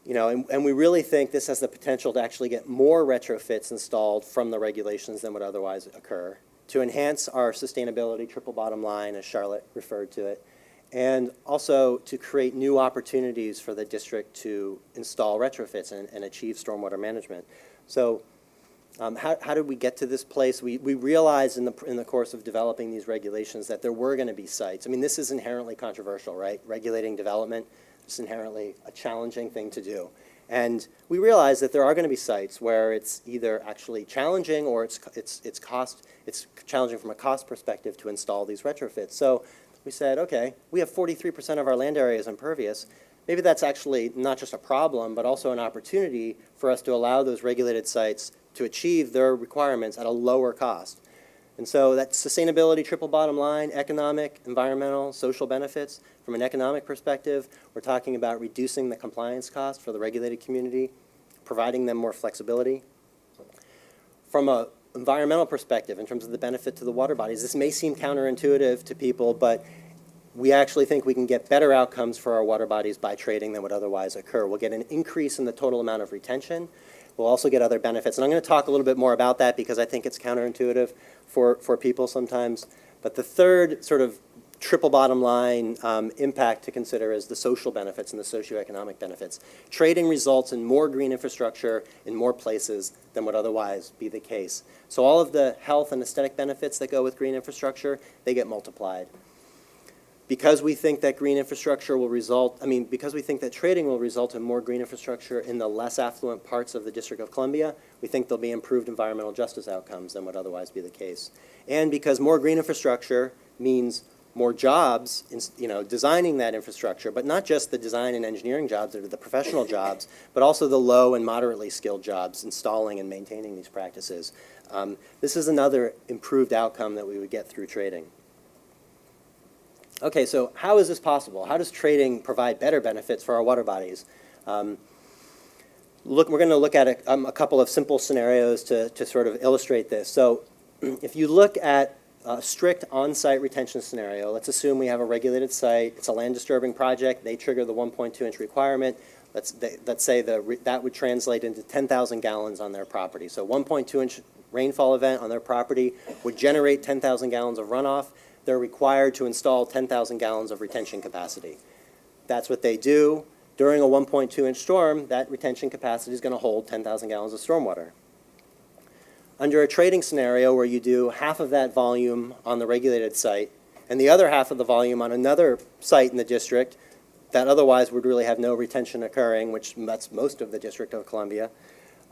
we really think this has the potential to actually get more retrofits installed from the regulations than would otherwise occur, to enhance our sustainability triple bottom line, as Charlotte referred to it, and also to create new opportunities for the district to install retrofits and achieve stormwater management. So how did we get to this place? We realized in the course of developing these regulations that there were going to be sites. I mean, this is inherently controversial, right? Regulating development is inherently a challenging thing to do. And we realized that there are going to be sites where it's either actually challenging or it's challenging from a cost perspective to install these retrofits. So we said, okay, we have 43% of our land area is impervious. Maybe that's actually not just a problem, but also an opportunity for us to allow those regulated sites to achieve their requirements at a lower cost. And so that sustainability triple bottom line, economic, environmental, social benefits. From an economic perspective, we're talking about reducing the compliance cost for the regulated community, providing them more flexibility. From an environmental perspective, in terms of the benefit to the water bodies, this may seem counterintuitive to people, but we actually think we can get better outcomes for our water bodies by trading than would otherwise occur. We'll get an increase in the total amount of retention. We'll also get other benefits. And I'm going to talk a little bit more about that because I think it's counterintuitive for people sometimes. But the third sort of triple bottom line impact to consider is the social benefits and the socioeconomic benefits. Trading results in more green infrastructure in more places than would otherwise be the case. So all of the health and aesthetic benefits that go with green infrastructure, they get multiplied. Because we think that green infrastructure will result, because we think that trading will result in more green infrastructure in the less affluent parts of the District of Columbia, we think there'll be improved environmental justice outcomes than would otherwise be the case. And because more green infrastructure means more jobs in, designing that infrastructure, but not just the design and engineering jobs that are the professional jobs, but also the low and moderately skilled jobs installing and maintaining these practices. This is another improved outcome that we would get through trading. Okay, so how is this possible? How does trading provide better benefits for our water bodies? We're going to look at a couple of simple scenarios to sort of illustrate this. So if you look at a strict on-site retention scenario, let's assume we have a regulated site, it's a land disturbing project, they trigger the 1.2-inch requirement, let's say that would translate into 10,000 gallons on their property. So 1.2-inch rainfall event on their property would generate 10,000 gallons of runoff. They're required to install 10,000 gallons of retention capacity. That's what they do. During a 1.2-inch storm, that retention capacity is going to hold 10,000 gallons of stormwater. Under a trading scenario where you do half of that volume on the regulated site and the other half of the volume on another site in the district that otherwise would really have no retention occurring, which that's most of the District of Columbia,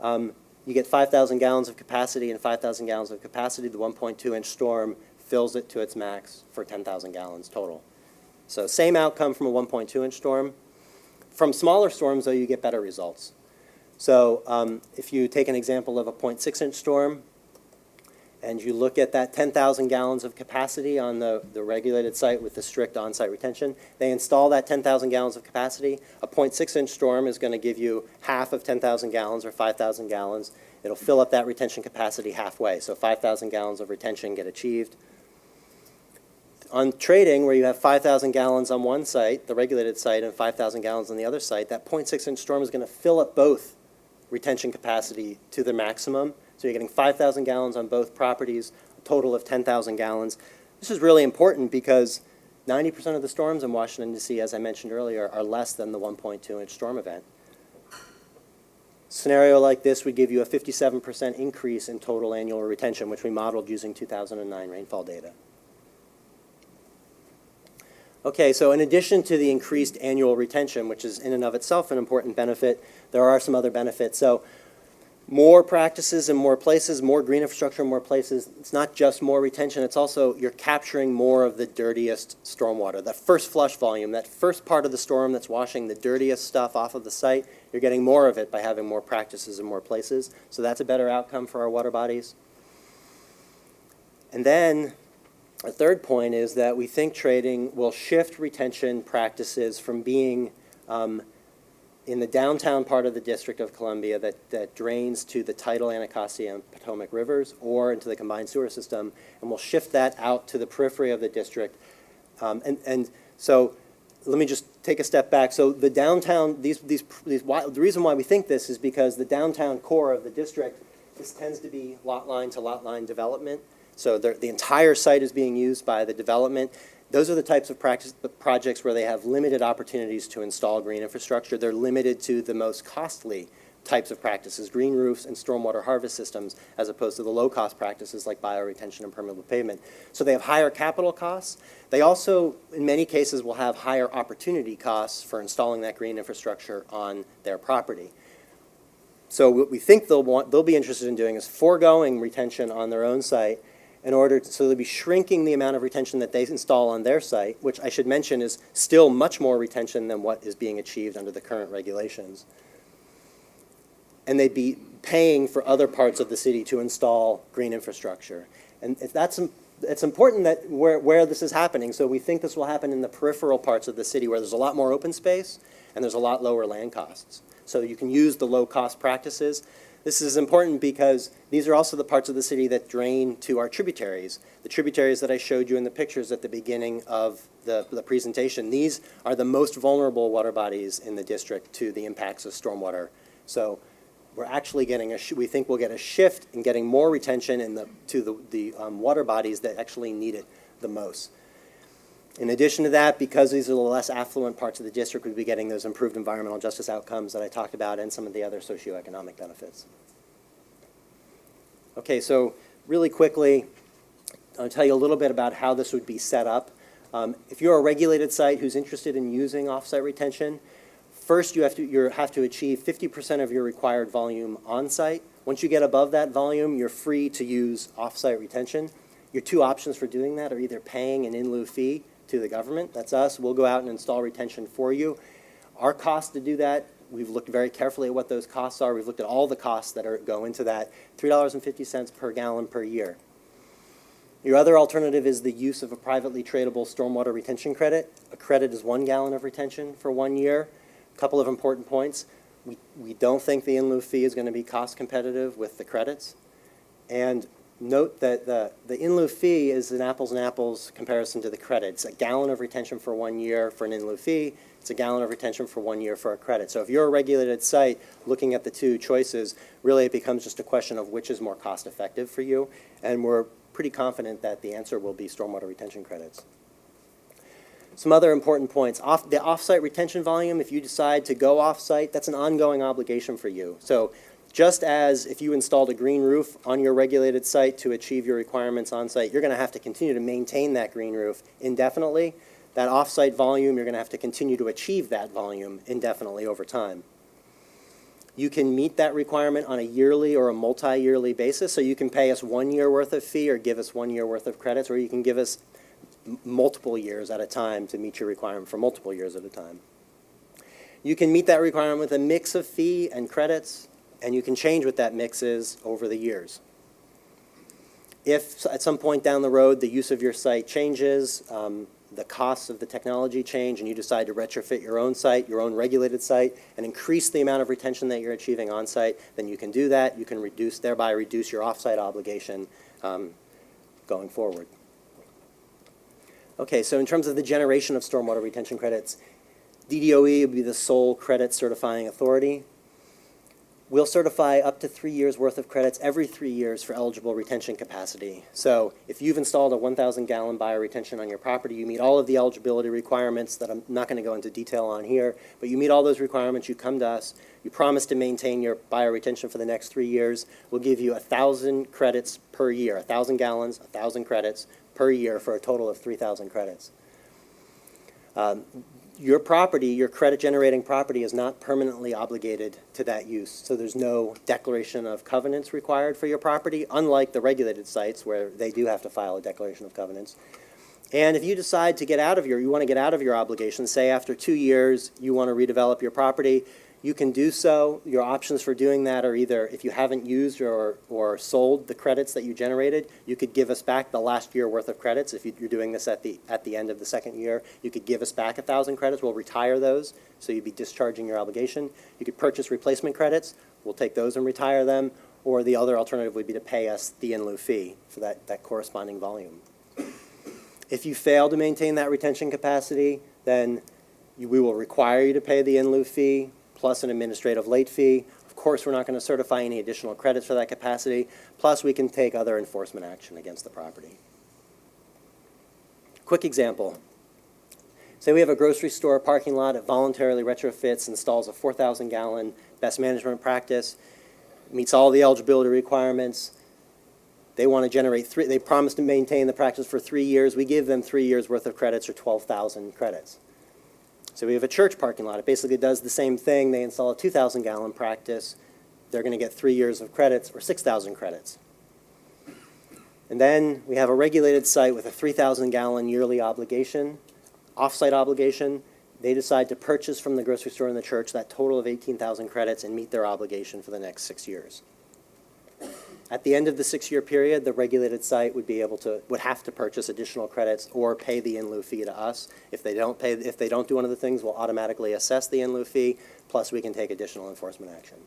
you get 5,000 gallons of capacity and 5,000 gallons of capacity. The 1.2-inch storm fills it to its max for 10,000 gallons total. So same outcome from a 1.2-inch storm. From smaller storms, though, you get better results. So if you take an example of a 0.6-inch storm and you look at that 10,000 gallons of capacity on the regulated site with the strict on-site retention, they install that 10,000 gallons of capacity. A 0.6-inch storm is going to give you half of 10,000 gallons or 5,000 gallons. It'll fill up that retention capacity halfway, so 5,000 gallons of retention get achieved. On trading, where you have 5,000 gallons on one site, the regulated site, and 5,000 gallons on the other site, that 0.6-inch storm is going to fill up both retention capacity to the maximum. So you're getting 5,000 gallons on both properties, a total of 10,000 gallons. This is really important because 90% of the storms in Washington, D.C., as I mentioned earlier, are less than the 1.2-inch storm event. Scenario like this would give you a 57% increase in total annual retention, which we modeled using 2009 rainfall data. Okay, so in addition to the increased annual retention, which is in and of itself an important benefit, there are some other benefits. So more practices in more places, more green infrastructure in more places. It's not just more retention, it's also you're capturing more of the dirtiest stormwater. That first flush volume, that first part of the storm that's washing the dirtiest stuff off of the site, you're getting more of it by having more practices in more places. So that's a better outcome for our water bodies. And then a third point is that we think trading will shift retention practices from being in the downtown part of the District of Columbia that drains to the tidal Anacostia and Potomac rivers or into the combined sewer system, and we'll shift that out to the periphery of the district. And so let me just take a step back. So the downtown, the reason why we think this is because the downtown core of the district, this tends to be lot line to lot line development. So the entire site is being used by the development. Those are the types of projects where they have limited opportunities to install green infrastructure. They're limited to the most costly types of practices, green roofs and stormwater harvest systems, as opposed to the low-cost practices like bioretention and permeable pavement. So they have higher capital costs. They also, in many cases, will have higher opportunity costs for installing that green infrastructure on their property. So what we think they'll be interested in doing is foregoing retention on their own site so they'll be shrinking the amount of retention that they install on their site, which I should mention is still much more retention than what is being achieved under the current regulations. And they'd be paying for other parts of the city to install green infrastructure. And it's important that where this is happening. So we think this will happen in the peripheral parts of the city where there's a lot more open space and there's a lot lower land costs. So you can use the low-cost practices. This is important because these are also the parts of the city that drain to our tributaries. The tributaries that I showed you in the pictures at the beginning of the presentation, these are the most vulnerable water bodies in the district to the impacts of stormwater. So we're actually getting we think we'll get a shift in getting more retention to the water bodies that actually need it the most. In addition to that, because these are the less affluent parts of the district, we'll be getting those improved environmental justice outcomes that I talked about and some of the other socioeconomic benefits. Okay, so really quickly, I'll tell you a little bit about how this would be set up. If you're a regulated site who's interested in using off-site retention, first you have to achieve 50% of your required volume on-site. Once you get above that volume, you're free to use off-site retention. Your two options for doing that are either paying an in lieu fee to the government, that's us, we'll go out and install retention for you. Our cost to do that, we've looked very carefully at what those costs are. We've looked at all the costs that go into that, $3.50 per gallon per year. Your other alternative is the use of a privately tradable stormwater retention credit. A credit is 1 gallon of retention for 1 year. A couple of important points. We don't think the in lieu fee is going to be cost competitive with the credits. And note that the in lieu fee is an apples and apples comparison to the credit. It's a gallon of retention for 1 year for an in lieu fee. It's a gallon of retention for 1 year for a credit. So if you're a regulated site looking at the two choices, really it becomes just a question of which is more cost effective for you. And we're pretty confident that the answer will be stormwater retention credits. Some other important points. The off-site retention volume, if you decide to go off-site, that's an ongoing obligation for you. So just as if you installed a green roof on your regulated site to achieve your requirements on-site, you're going to have to continue to maintain that green roof indefinitely. That off-site volume, you're going to have to continue to achieve that volume indefinitely over time. You can meet that requirement on a yearly or a multi-yearly basis, so you can pay us 1 year worth of fee or give us 1 year worth of credits, or you can give us multiple years at a time to meet your requirement for multiple years at a time. You can meet that requirement with a mix of fee and credits, and you can change what that mix is over the years. If at some point down the road the use of your site changes, the costs of the technology change, and you decide to retrofit your own site, your own regulated site, and increase the amount of retention that you're achieving on site, then you can do that. You can thereby reduce your off-site obligation going forward. Okay, so in terms of the generation of stormwater retention credits, DDOE would be the sole credit certifying authority. We'll certify up to 3 years worth of credits every 3 years for eligible retention capacity. So if you've installed a 1,000 gallon bioretention on your property, you meet all of the eligibility requirements that I'm not going to go into detail on here, but you meet all those requirements, you come to us, you promise to maintain your bioretention for the next 3 years, we'll give you 1,000 credits per year, 1,000 gallons, 1,000 credits per year for a total of 3,000 credits. Your property, your credit-generating property, is not permanently obligated to that use. So there's no declaration of covenants required for your property, unlike the regulated sites where they do have to file a declaration of covenants. And if you decide to you want to get out of your obligation, say after 2 years you want to redevelop your property, you can do so. Your options for doing that are either, if you haven't used or sold the credits that you generated, you could give us back the last year worth of credits. If you're doing this at the end of the second year, you could give us back 1,000 credits. We'll retire those, so you'd be discharging your obligation. You could purchase replacement credits. We'll take those and retire them. Or the other alternative would be to pay us the in lieu fee for that corresponding volume. If you fail to maintain that retention capacity, then we will require you to pay the in lieu fee plus an administrative late fee. Of course, we're not going to certify any additional credits for that capacity, plus we can take other enforcement action against the property. Quick example. Say we have a grocery store parking lot. It voluntarily retrofits, installs a 4,000 gallon best management practice, meets all the eligibility requirements. They want to generate they promise to maintain the practice for 3 years. We give them 3 years worth of credits, or 12,000 credits. So we have a church parking lot. It basically does the same thing. They install a 2,000 gallon practice. They're going to get 3 years of credits, or 6,000 credits. And then we have a regulated site with a 3,000 gallon yearly obligation, off-site obligation. They decide to purchase from the grocery store and the church that total of 18,000 credits and meet their obligation for the next 6 years. At the end of the 6-year period, the regulated site would have to purchase additional credits or pay the in lieu fee to us. If they don't do one of the things, we'll automatically assess the in lieu fee, plus we can take additional enforcement action.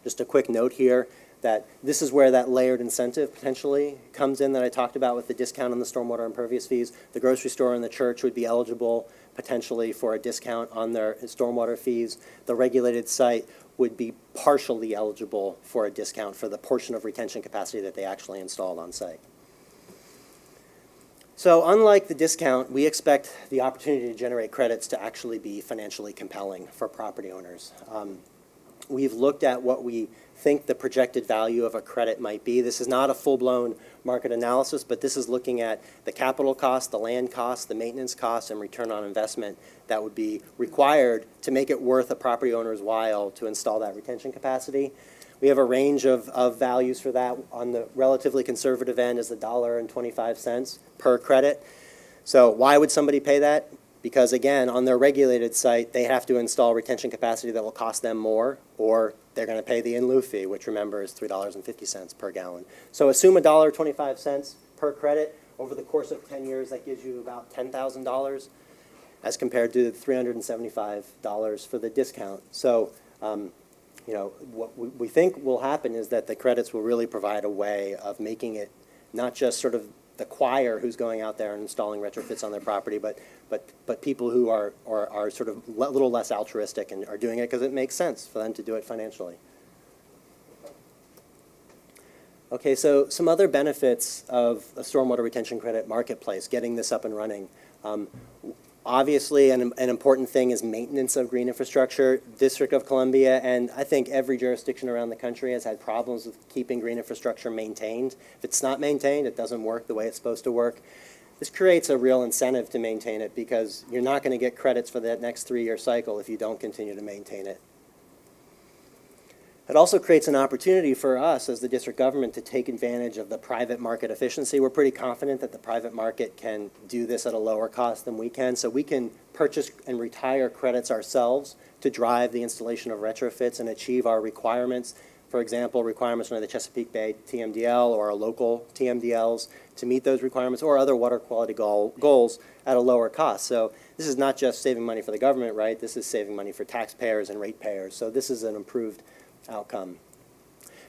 Just a quick note here that this is where that layered incentive potentially comes in that I talked about with the discount on the stormwater impervious fees. The grocery store and the church would be eligible potentially for a discount on their stormwater fees. The regulated site would be partially eligible for a discount for the portion of retention capacity that they actually installed on site. So unlike the discount, we expect the opportunity to generate credits to actually be financially compelling for property owners. We've looked at what we think the projected value of a credit might be. This is not a full-blown market analysis, but this is looking at the capital cost, the land cost, the maintenance cost, and return on investment that would be required to make it worth a property owner's while to install that retention capacity. We have a range of values for that. On the relatively conservative end is $1.25 per credit. So why would somebody pay that? Because again, on their regulated site, they have to install retention capacity that will cost them more, or they're going to pay the in-lieu fee, which remember is $3.50 per gallon. So assume $1.25 per credit. Over the course of 10 years, that gives you about $10,000 as compared to the $375 for the discount. So, you know, what we think will happen is that the credits will really provide a way of making it not just sort of the choir who's going out there and installing retrofits on their property, but people who are sort of a little less altruistic and are doing it because it makes sense for them to do it financially. Okay, so some other benefits of a stormwater retention credit marketplace, getting this up and running. Obviously, an important thing is maintenance of green infrastructure. District of Columbia, and I think every jurisdiction around the country has had problems with keeping green infrastructure maintained. If it's not maintained, it doesn't work the way it's supposed to work. This creates a real incentive to maintain it because you're not going to get credits for that next 3-year cycle if you don't continue to maintain it. It also creates an opportunity for us as the district government to take advantage of the private market efficiency. We're pretty confident that the private market can do this at a lower cost than we can, so we can purchase and retire credits ourselves to drive the installation of retrofits and achieve our requirements. For example, requirements under the Chesapeake Bay TMDL or our local TMDLs to meet those requirements or other water quality goals at a lower cost. So this is not just saving money for the government, right? This is saving money for taxpayers and ratepayers. So this is an improved outcome.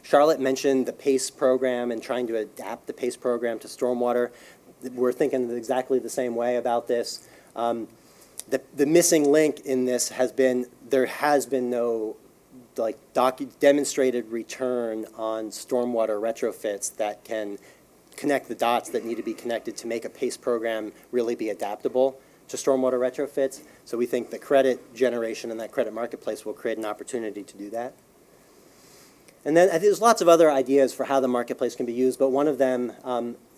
Charlotte mentioned the PACE program and trying to adapt the PACE program to stormwater. We're thinking exactly the same way about this. The missing link in this has been there has been no demonstrated return on stormwater retrofits that can connect the dots that need to be connected to make a PACE program really be adaptable to stormwater retrofits. So we think the credit generation and that credit marketplace will create an opportunity to do that. And then there's lots of other ideas for how the marketplace can be used, but one of them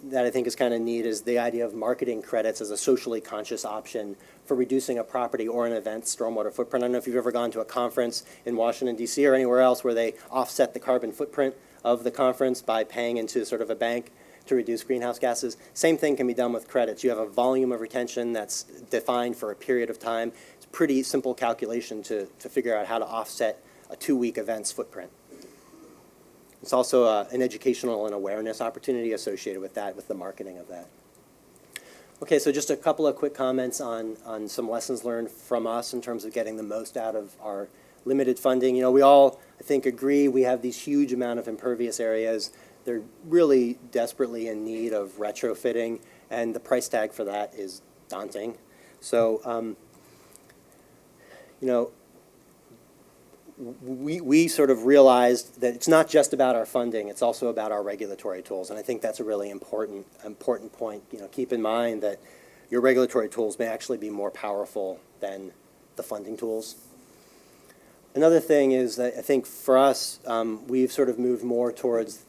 that I think is kind of neat is the idea of marketing credits as a socially conscious option for reducing a property or an event's stormwater footprint. I don't know if you've ever gone to a conference in Washington, D.C. or anywhere else where they offset the carbon footprint of the conference by paying into sort of a bank to reduce greenhouse gases. Same thing can be done with credits. You have a volume of retention that's defined for a period of time. It's a pretty simple calculation to figure out how to offset a 2-week event's footprint. It's also an educational and awareness opportunity associated with that, with the marketing of that. Okay, so just a couple of quick comments on some lessons learned from us in terms of getting the most out of our limited funding. You know, we all, I think, agree we have these huge amount of impervious areas. They're really desperately in need of retrofitting, and the price tag for that is daunting. So, you know, we sort of realized that it's not just about our funding, it's also about our regulatory tools. And I think that's a really important point. You know, keep in mind that your regulatory tools may actually be more powerful than the funding tools. Another thing is that I think for us, we've sort of moved more towards,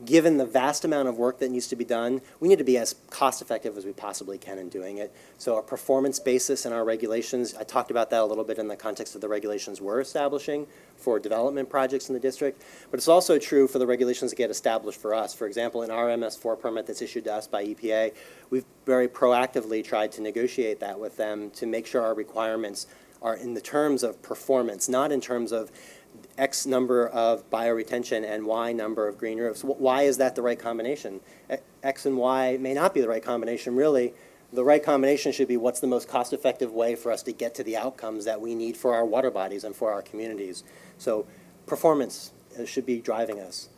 given the vast amount of work that needs to be done, we need to be as cost effective as we possibly can in doing it. So a performance basis in our regulations, I talked about that a little bit in the context of the regulations we're establishing for development projects in the district, but it's also true for the regulations that get established for us. For example, in our MS4 permit that's issued to us by EPA, we've very proactively tried to negotiate that with them to make sure our requirements are in the terms of performance, not in terms of X number of bioretention and Y number of green roofs. Why is that the right combination? X and Y may not be the right combination. Really, the right combination should be what's the most cost-effective way for us to get to the outcomes that we need for our water bodies and for our communities. So performance should be driving us.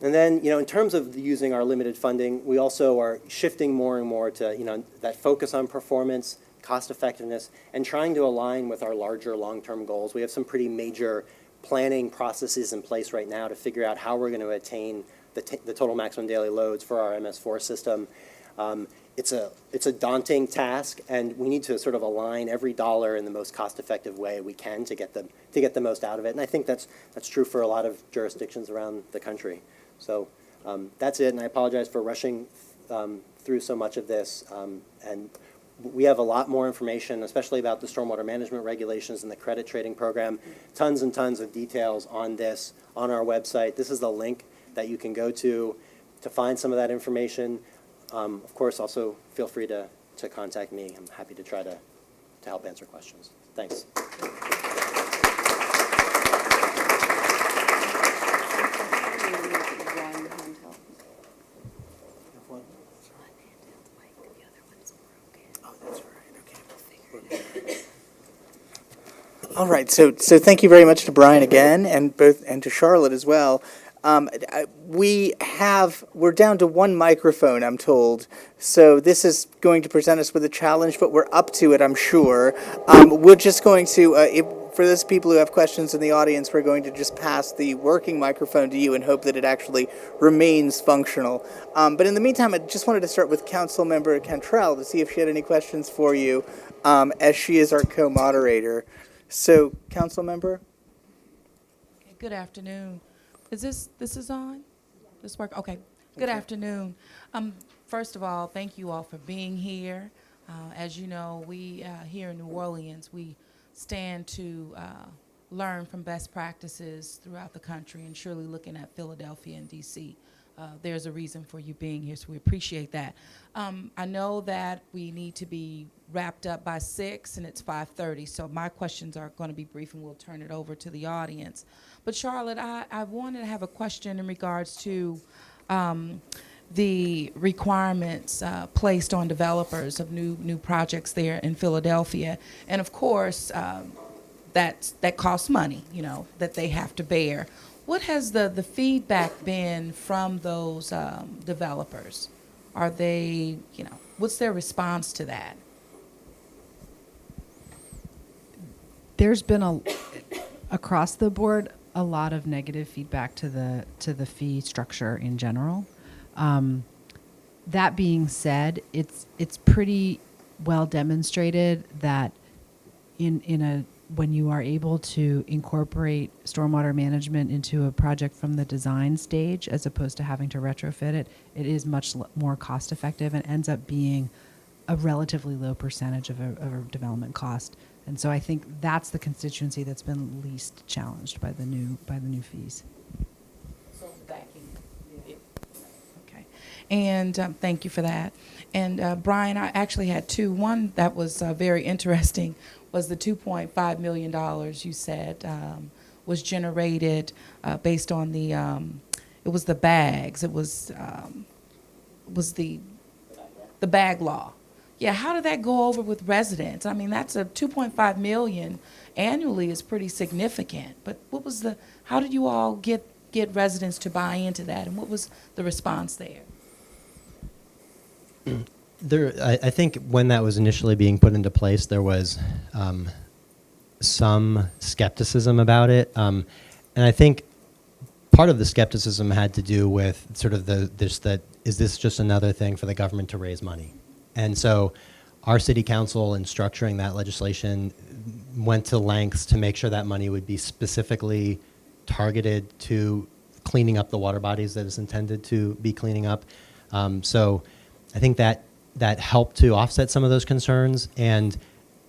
And then, you know, in terms of using our limited funding, we also are shifting more and more to, you know, that focus on performance, cost effectiveness, and trying to align with our larger long-term goals. We have some pretty major planning processes in place right now to figure out how we're going to attain the total maximum daily loads for our MS4 system. It's a daunting task, and we need to sort of align every dollar in the most cost-effective way we can to get the most out of it. And I think that's true for a lot of jurisdictions around the country. So that's it, and I apologize for rushing through so much of this. And we have a lot more information, especially about the stormwater management regulations and the credit trading program. Tons and tons of details on this on our website. This is the link that you can go to find some of that information. Of course, also feel free to contact me. I'm happy to try to help answer questions. Thanks. All right, so thank you very much to Brian again, and to Charlotte as well. We're down to one microphone, I'm told. So this is going to present us with a challenge, but we're up to it, I'm sure. We're just going to, for those people who have questions in the audience, we're going to just pass the working microphone to you and hope that it actually remains functional. But in the meantime, I just wanted to start with Councilmember Cantrell to see if she had any questions for you, as she is our co-moderator. So, Councilmember? Okay, good afternoon. Is this is on? This work? Okay. Good afternoon. First of all, thank you all for being here. As you know, we here in New Orleans, we stand to learn from best practices throughout the country, and surely looking at Philadelphia and DC. There's a reason for you being here, so we appreciate that. I know that we need to be wrapped up by 6, and it's 5:30, so my questions are going to be brief, and we'll turn it over to the audience. But Charlotte, I wanted to have a question in regards to the requirements placed on developers of new projects there in Philadelphia, and of course, that costs money, that they have to bear. What has the feedback been from those developers? Are they, what's their response to that? There's been across the board a lot of negative feedback to the fee structure in general. That being said, it's pretty well demonstrated that when you are able to incorporate stormwater management into a project from the design stage, as opposed to having to retrofit it, it is much more cost effective and ends up being a relatively low percentage of a development cost. And so I think that's the constituency that's been least challenged by the new fees. So backing. Okay. And thank you for that. And Brian, I actually had two. One that was very interesting was the $2.5 million you said was generated based on the, it was the bags. It was the bag law. Yeah, how did that go over with residents? I mean, that's a $2.5 million annually is pretty significant. But what was how did you all get residents to buy into that, and what was the response there? I think when that was initially being put into place, there was some skepticism about it, and I think part of the skepticism had to do with sort of is this just another thing for the government to raise money? And so our city council, in structuring that legislation, went to lengths to make sure that money would be specifically targeted to cleaning up the water bodies that it's intended to be cleaning up. So I think that helped to offset some of those concerns,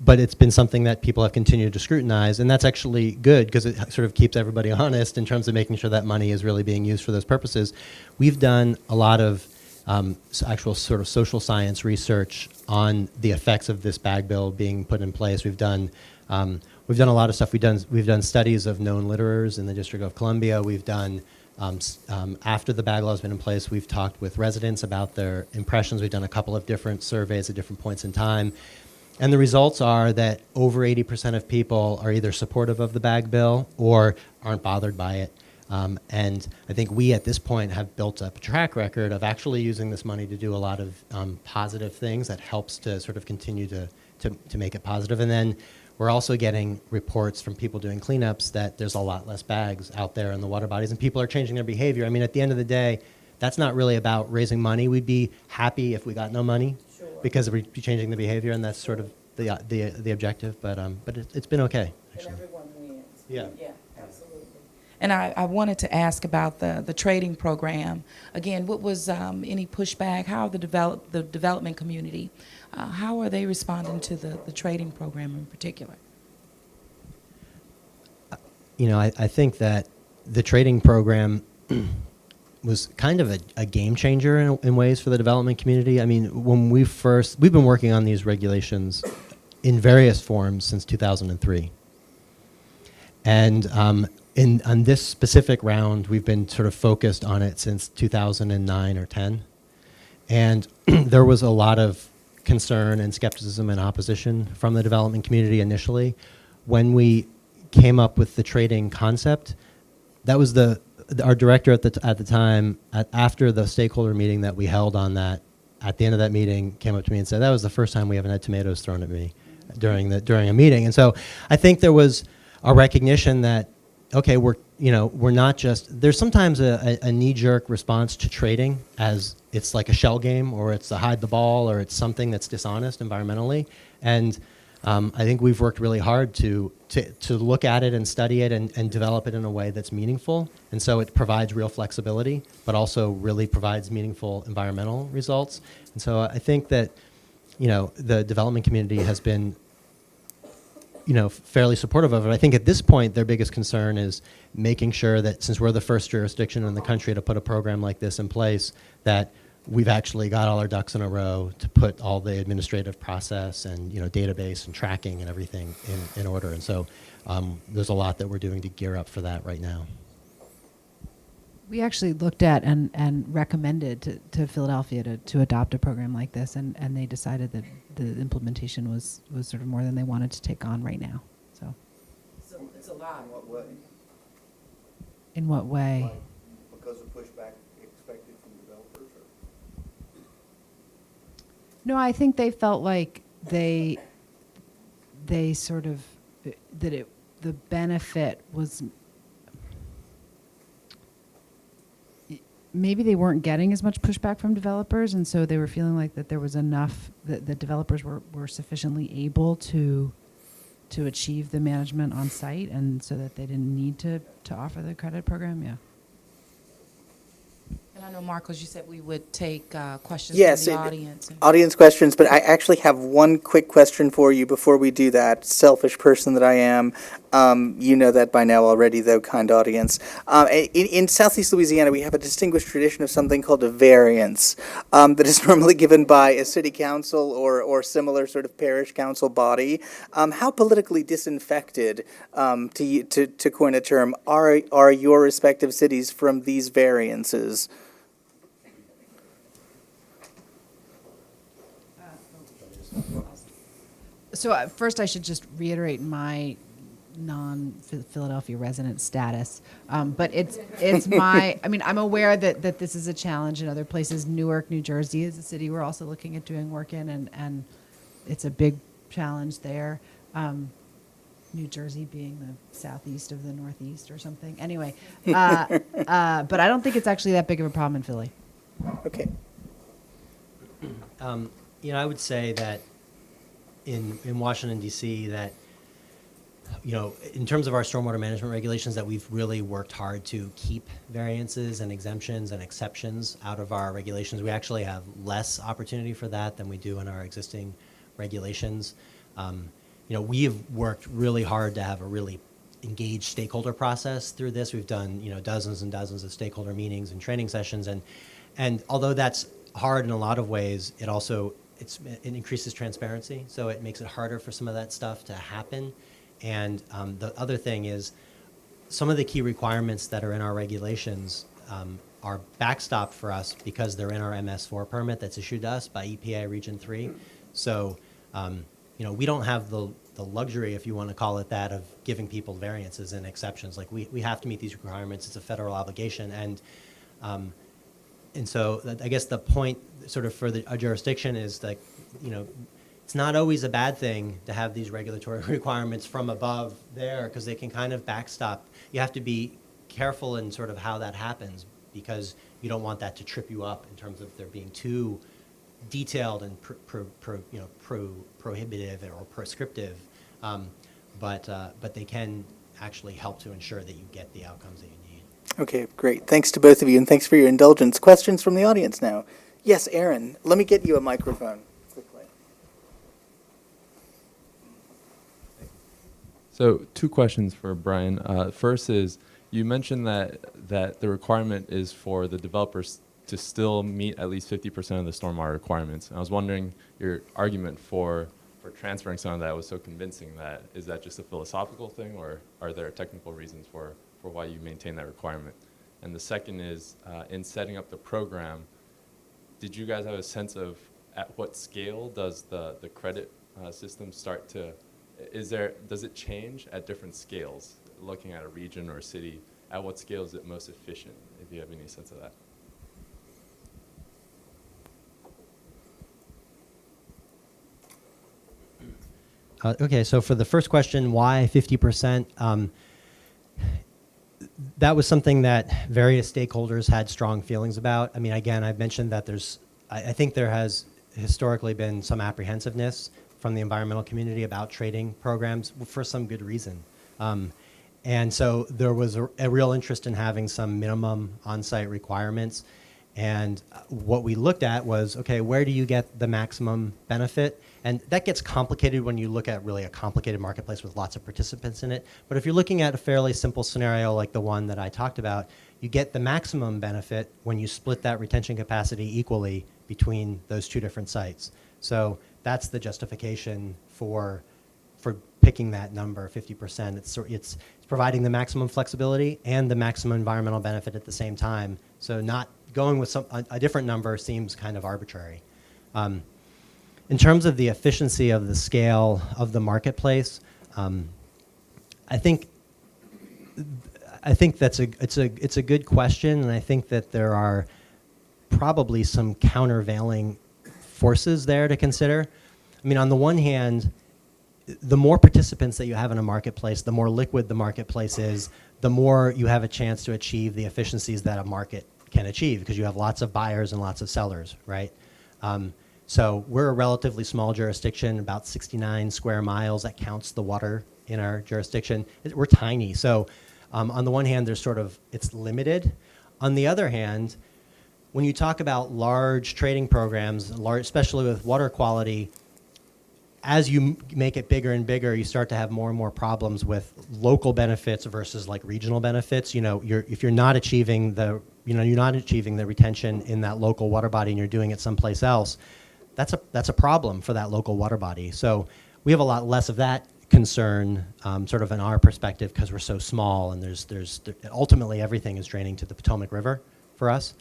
but it's been something that people have continued to scrutinize, and that's actually good because it sort of keeps everybody honest in terms of making sure that money is really being used for those purposes. We've done a lot of actual sort of social science research on the effects of this bag bill being put in place. We've done a lot of stuff. We've done studies of known litterers in the District of Columbia. We've done after the bag law has been in place, we've talked with residents about their impressions. We've done a couple of different surveys at different points in time. And the results are that over 80% of people are either supportive of the bag bill or aren't bothered by it. And I think we at this point have built up a track record of actually using this money to do a lot of positive things that helps to sort of continue to make it positive. And then we're also getting reports from people doing cleanups that there's a lot less bags out there in the water bodies, and people are changing their behavior. I mean, at the end of the day, that's not really about raising money. We'd be happy if we got no money, sure, because we'd be changing the behavior, and that's sort of the objective. But it's been okay, actually. And everyone wins. Yeah. Yeah, absolutely. And I wanted to ask about the trading program. Again, what was any pushback? How are the development community, how are they responding to the trading program in particular? You know, I think that the trading program was kind of a game changer in ways for the development community. I mean, when we've been working on these regulations in various forms since 2003. And on this specific round, we've been sort of focused on it since 2009 or 10. And there was a lot of concern and skepticism and opposition from the development community initially. When we came up with the trading concept, that was our director at the time, after the stakeholder meeting that we held on that, at the end of that meeting, came up to me and said, that was the first time we haven't had tomatoes thrown at me during a meeting. And so I think there was a recognition that, okay, we're not just, there's sometimes a knee-jerk response to trading as it's like a shell game, or it's a hide the ball, or it's something that's dishonest environmentally. And I think we've worked really hard to look at it and study it and develop it in a way that's meaningful. And so it provides real flexibility, but also really provides meaningful environmental results. And so I think that, the development community has been, fairly supportive of it. I think at this point, their biggest concern is making sure that, since we're the first jurisdiction in the country to put a program like this in place, that we've actually got all our ducks in a row to put all the administrative process and database and tracking and everything in order. And so there's a lot that we're doing to gear up for that right now. We actually looked at and recommended to Philadelphia to adopt a program like this, and they decided that the implementation was sort of more than they wanted to take on right now. So, It's a lot. In what way? in what way? Because of pushback expected from developers? No, I think they felt like they sort of, that the benefit was, maybe they weren't getting as much pushback from developers, and so they were feeling like that there was enough, that the developers were sufficiently able to achieve the management on site, and so that they didn't need to offer the credit program. Yeah. And I know, Marcos, you said we would take questions Yes, from the audience. audience questions, but I actually have one quick question for you before we do that. Selfish person that I am. You know that by now already, though, kind audience. In Southeast Louisiana, we have a distinguished tradition of something called a variance that is normally given by a city council or similar sort of parish council body. How politically disinfected, to coin a term, are your respective cities from these variances? So first, I should just reiterate my non-Philadelphia resident status, but it's my. I mean, I'm aware that this is a challenge in other places. Newark, New Jersey, is a city we're also looking at doing work in, and it's a big challenge there. New Jersey being the southeast of the northeast or something. Anyway, but I don't think it's actually that big of a problem in Philly. Okay. I would say that in Washington, D.C., that, in terms of our stormwater management regulations, that we've really worked hard to keep variances and exemptions and exceptions out of our regulations. We actually have less opportunity for that than we do in our existing regulations. We have worked really hard to have a really engaged stakeholder process through this. We've done, dozens and dozens of stakeholder meetings and training sessions, and although that's hard in a lot of ways, it also it increases transparency, so it makes it harder for some of that stuff to happen. And the other thing is, some of the key requirements that are in our regulations are backstopped for us because they're in our MS4 permit that's issued to us by EPA Region 3. So, we don't have the luxury, if you want to call it that, of giving people variances and exceptions. Like, we have to meet these requirements. It's a federal obligation. And so I guess the point sort of for a jurisdiction is like, it's not always a bad thing to have these regulatory requirements from above there, because they can kind of backstop. You have to be careful in sort of how that happens, because you don't want that to trip you up in terms of there being too detailed and prohibitive or prescriptive. But they can actually help to ensure that you get the outcomes that you need. Okay, great. Thanks to both of you, and thanks for your indulgence. Questions from the audience now. Yes, Aaron, let me get you a microphone quickly. So 2 questions for Brian. First is, you mentioned that the requirement is for the developers to still meet at least 50% of the stormwater requirements. And I was wondering, your argument for transferring some of that was so convincing. Is that just a philosophical thing, or are there technical reasons for why you maintain that requirement? And the second is, in setting up the program, did you guys have a sense of at what scale does the credit system start to, does it change at different scales? Looking at a region or a city, at what scale is it most efficient, if you have any sense of that? Okay, so for the first question, why 50%? That was something that various stakeholders had strong feelings about. I mean, again, I've mentioned that I think there has historically been some apprehensiveness from the environmental community about trading programs for some good reason. And so there was a real interest in having some minimum on-site requirements. And what we looked at was, okay, where do you get the maximum benefit? And that gets complicated when you look at really a complicated marketplace with lots of participants in it. But if you're looking at a fairly simple scenario like the one that I talked about, you get the maximum benefit when you split that retention capacity equally between those 2 different sites. So that's the justification for picking that number, 50%. It's providing the maximum flexibility and the maximum environmental benefit at the same time. So not going with a different number seems kind of arbitrary. In terms of the efficiency of the scale of the marketplace, I think it's a good question, and I think that there are probably some countervailing forces there to consider. I mean, on the one hand, the more participants that you have in a marketplace, the more liquid the marketplace is, the more you have a chance to achieve the efficiencies that a market can achieve, because you have lots of buyers and lots of sellers, right? So we're a relatively small jurisdiction, about 69 square miles. That counts the water in our jurisdiction. We're tiny. So on the one hand, it's limited. On the other hand, when you talk about large trading programs, especially with water quality, as you make it bigger and bigger, you start to have more and more problems with local benefits versus like regional benefits. If you're not achieving the retention in that local water body and you're doing it someplace else, that's a problem for that local water body. So we have a lot less of that concern, sort of in our perspective, because we're so small, and there's ultimately everything is draining to the Potomac River for us.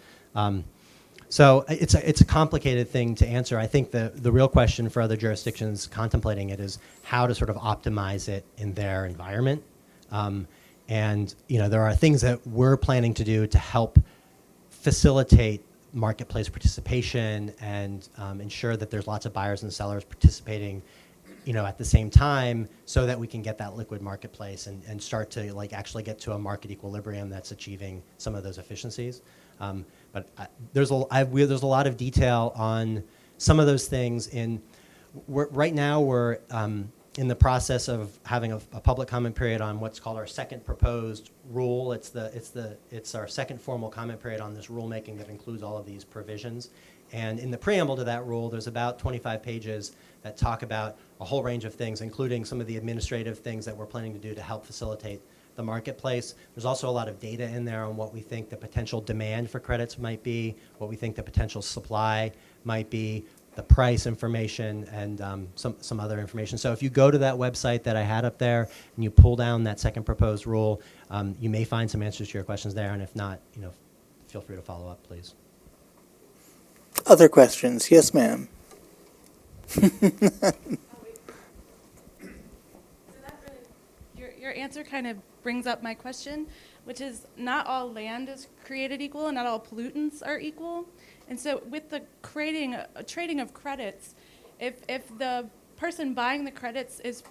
So it's a complicated thing to answer. I think the real question for other jurisdictions contemplating it is how to sort of optimize it in their environment. And there are things that we're planning to do to help facilitate marketplace participation and ensure that there's lots of buyers and sellers participating at the same time, so that we can get that liquid marketplace and start to actually get to a market equilibrium that's achieving some of those efficiencies. But there's a lot of detail on some of those things. Right now we're in the process of having a public comment period on what's called our second proposed rule. It's our second formal comment period on this rulemaking that includes all of these provisions. And in the preamble to that rule, there's about 25 pages that talk about a whole range of things, including some of the administrative things that we're planning to do to help facilitate the marketplace. There's also a lot of data in there on what we think the potential demand for credits might be, what we think the potential supply might be, the price information, and some other information. So if you go to that website that I had up there and you pull down that second proposed rule, you may find some answers to your questions there, and if not, feel free to follow up, please. Other questions? Yes, ma'am. Your answer kind of brings up my question, which is not all land is created equal and not all pollutants are equal. And so with the trading of credits, if the person buying the credits is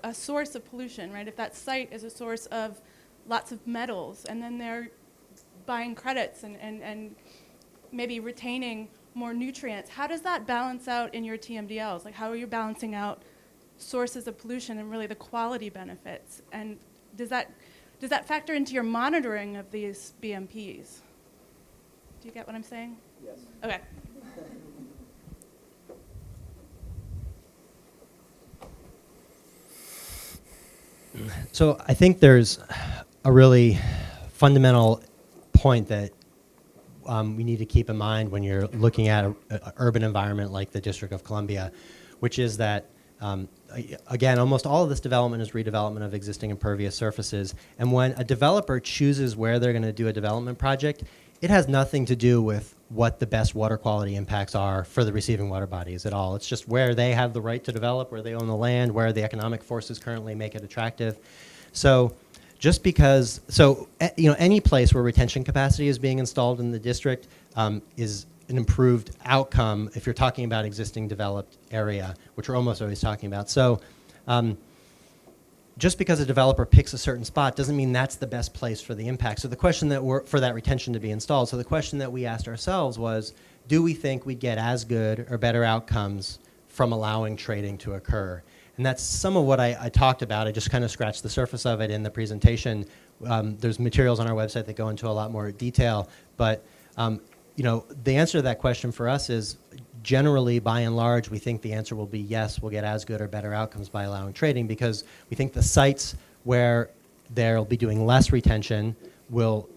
a source of pollution, right? If that site is a source of lots of metals, and then they're buying credits and maybe retaining more nutrients, how does that balance out in your TMDLs? Like, how are you balancing out sources of pollution and really the quality benefits? And does that factor into your monitoring of these BMPs? Do you get what I'm saying? Yes. Okay. So I think there's a really fundamental point that we need to keep in mind when you're looking at an urban environment like the District of Columbia, which is that, again, almost all of this development is redevelopment of existing impervious surfaces. And when a developer chooses where they're going to do a development project, it has nothing to do with what the best water quality impacts are for the receiving water bodies at all. It's just where they have the right to develop, where they own the land, where the economic forces currently make it attractive. So just because, any place where retention capacity is being installed in the district is an improved outcome if you're talking about existing developed area, which we're almost always talking about. So just because a developer picks a certain spot doesn't mean that's the best place for the impact. So the question for that retention to be installed, so the question that we asked ourselves was, do we think we'd get as good or better outcomes from allowing trading to occur? And that's some of what I talked about. I just kind of scratched the surface of it in the presentation. There's materials on our website that go into a lot more detail. But the answer to that question for us is generally, by and large, we think the answer will be yes, we'll get as good or better outcomes by allowing trading, because we think the sites where they'll be doing less retention will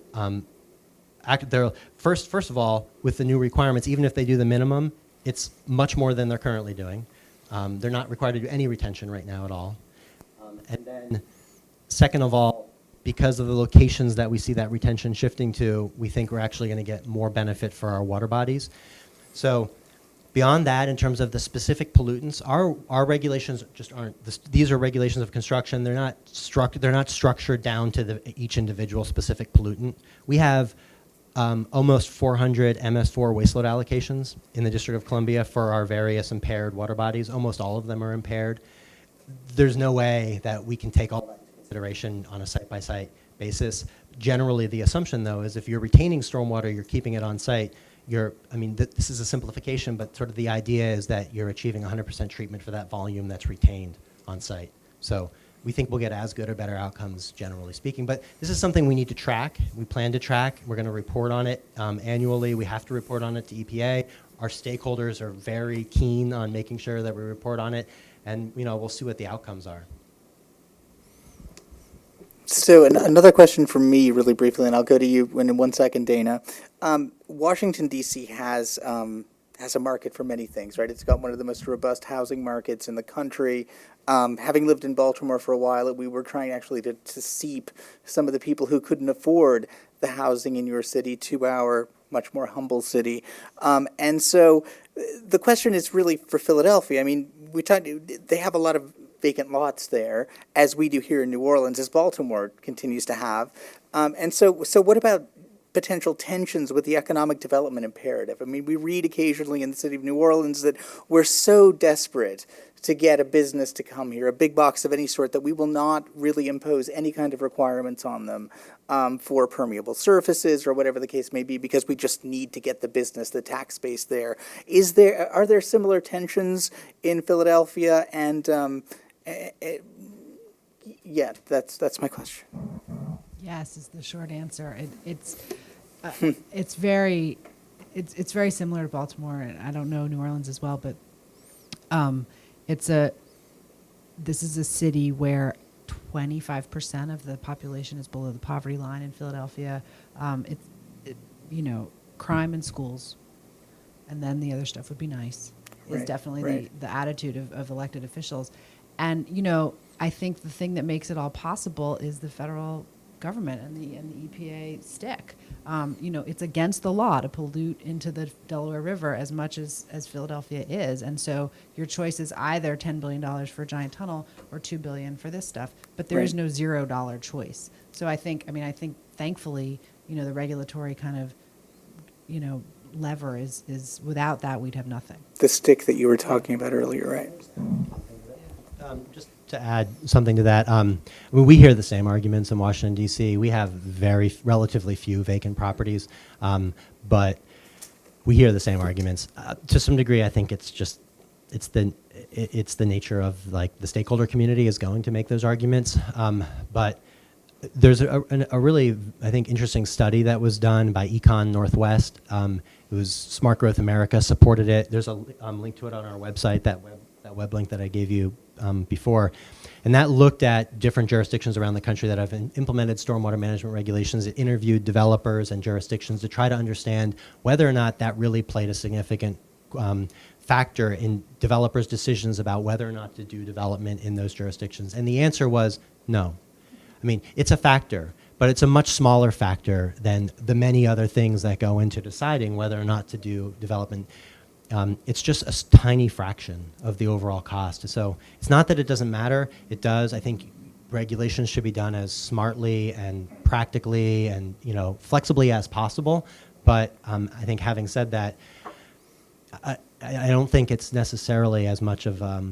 first of all, with the new requirements, even if they do the minimum, it's much more than they're currently doing. They're not required to do any retention right now at all. And then second of all, because of the locations that we see that retention shifting to, we think we're actually going to get more benefit for our water bodies. So beyond that, in terms of the specific pollutants, our regulations just aren't. These are regulations of construction. They're not structured down to each individual specific pollutant. We have almost 400 MS4 waste load allocations in the District of Columbia for our various impaired water bodies. Almost all of them are impaired. There's no way that we can take all that into consideration on a site-by-site basis. Generally, the assumption, though, is if you're retaining stormwater, you're keeping it on site. This is a simplification, but sort of the idea is that you're achieving 100% treatment for that volume that's retained on site. So we think we'll get as good or better outcomes, generally speaking. But this is something we need to track. We plan to track. We're going to report on it annually. We have to report on it to EPA. Our stakeholders are very keen on making sure that we report on it, and we'll see what the outcomes are. So another question from me, really briefly, and I'll go to you in 1 second, Dana. Washington, D.C. has a market for many things, right? It's got one of the most robust housing markets in the country. Having lived in Baltimore for a while, we were trying actually to seep some of the people who couldn't afford the housing in your city to our much more humble city. And so the question is really for Philadelphia. I mean, they have a lot of vacant lots there, as we do here in New Orleans, as Baltimore continues to have. And so what about potential tensions with the economic development imperative? I mean, we read occasionally in the city of New Orleans that we're so desperate to get a business to come here, a big box of any sort, that we will not really impose any kind of requirements on them for permeable surfaces or whatever the case may be, because we just need to get the business, the tax base there. Are there similar tensions in Philadelphia? And yeah, that's my question. Yes, is the short answer. It's very similar to Baltimore, and I don't know New Orleans as well, but this is a city where 25% of the population is below the poverty line in Philadelphia. Crime in schools, and then the other stuff would be nice. Is definitely the attitude of elected officials. And, I think the thing that makes it all possible is the federal government and the EPA stick. It's against the law to pollute into the Delaware River as much as Philadelphia is. And so your choice is either $10 billion for a giant tunnel or $2 billion for this stuff. But there is no $0 choice. So I think thankfully, the regulatory kind of, lever is without that, we'd have nothing. The stick that you were talking about earlier, right? Just to add something to that, we hear the same arguments in Washington, D.C. We have relatively few vacant properties, but we hear the same arguments. To some degree, I think it's the nature of the stakeholder community is going to make those arguments. But there's a really, I think, interesting study that was done by Econ Northwest. It was Smart Growth America supported it. There's a link to it on our website, that web link that I gave you before. And that looked at different jurisdictions around the country that have implemented stormwater management regulations. It interviewed developers and jurisdictions to try to understand whether or not that really played a significant factor in developers' decisions about whether or not to do development in those jurisdictions. And the answer was no. I mean, it's a factor, but it's a much smaller factor than the many other things that go into deciding whether or not to do development. It's just a tiny fraction of the overall cost. So it's not that it doesn't matter. It does. I think regulations should be done as smartly and practically and flexibly as possible. But I think having said that, I don't think it's necessarily as much of. I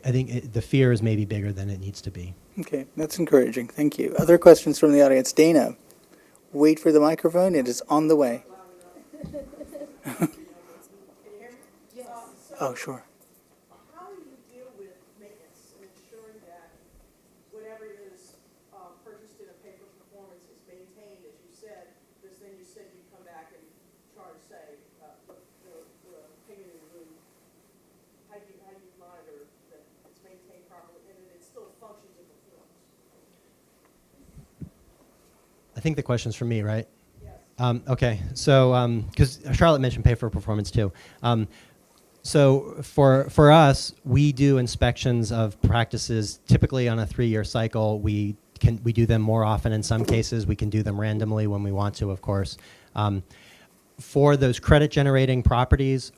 think the fear is maybe bigger than it needs to be. Okay, that's encouraging. Thank you. Other questions from the audience? Dana, wait for the microphone. It is on the way. Oh, sure. How do you deal with maintenance and ensuring that whatever is purchased in a pay-for-performance is maintained, as you said, because then you said you'd come back and charge, say, the payment in lieu. How do you monitor that it's maintained properly and that it still functions and performs? I think the question's for me, right? Yes. Okay, so because Charlotte mentioned pay for performance too. So for us, we do inspections of practices typically on a 3-year cycle. We do them more often in some cases. We can do them randomly when we want to, of course. For those credit generating properties,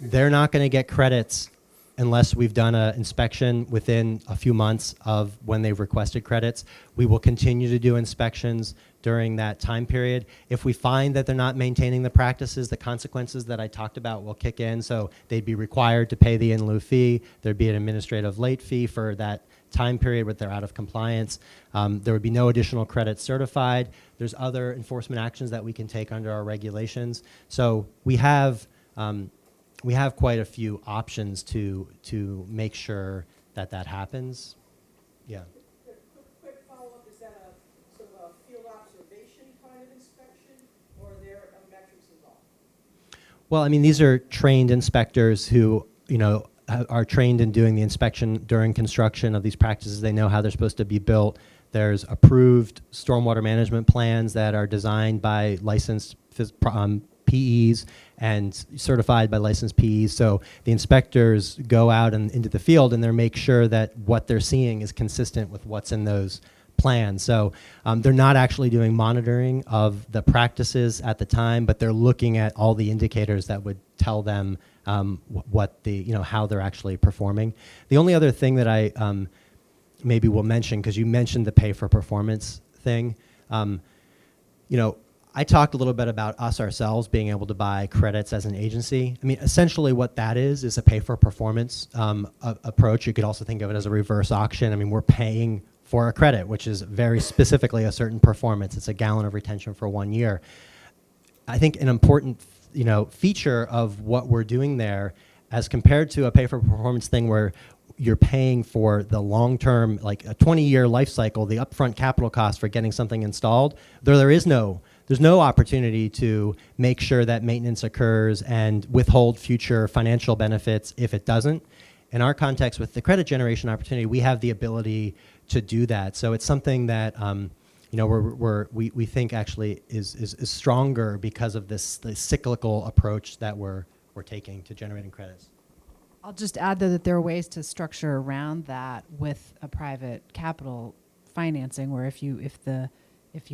they're not going to get credits unless we've done an inspection within a few months of when they've requested credits. We will continue to do inspections during that time period. If we find that they're not maintaining the practices, the consequences that I talked about will kick in. So they'd be required to pay the in lieu fee. There'd be an administrative late fee for that time period where they're out of compliance. There would be no additional credits certified. There's other enforcement actions that we can take under our regulations. So we have quite a few options to make sure that happens. Yeah. Quick follow-up, is that a sort of a field observation kind of inspection, or are there metrics involved? Well, I mean, these are trained inspectors who, are trained in doing the inspection during construction of these practices. They know how they're supposed to be built. There's approved stormwater management plans that are designed by licensed PEs and certified by licensed PEs. So the inspectors go out and into the field and they make sure that what they're seeing is consistent with what's in those plans. So they're not actually doing monitoring of the practices at the time, but they're looking at all the indicators that would tell them what how they're actually performing. The only other thing that I maybe will mention, because you mentioned the pay for performance thing, I talked a little bit about us ourselves being able to buy credits as an agency. I mean, essentially what that is a pay-for-performance approach. You could also think of it as a reverse auction. I mean, we're paying for a credit, which is very specifically a certain performance. It's a gallon of retention for 1 year. I think an important feature of what we're doing there, as compared to a pay-for-performance thing where you're paying for the long-term, like a 20-year life cycle, the upfront capital cost for getting something installed, there's no opportunity to make sure that maintenance occurs and withhold future financial benefits if it doesn't. In our context with the credit generation opportunity, we have the ability to do that. So it's something that we think actually is stronger because of the cyclical approach that we're taking to generating credits. I'll just add though that there are ways to structure around that with a private capital financing, where if you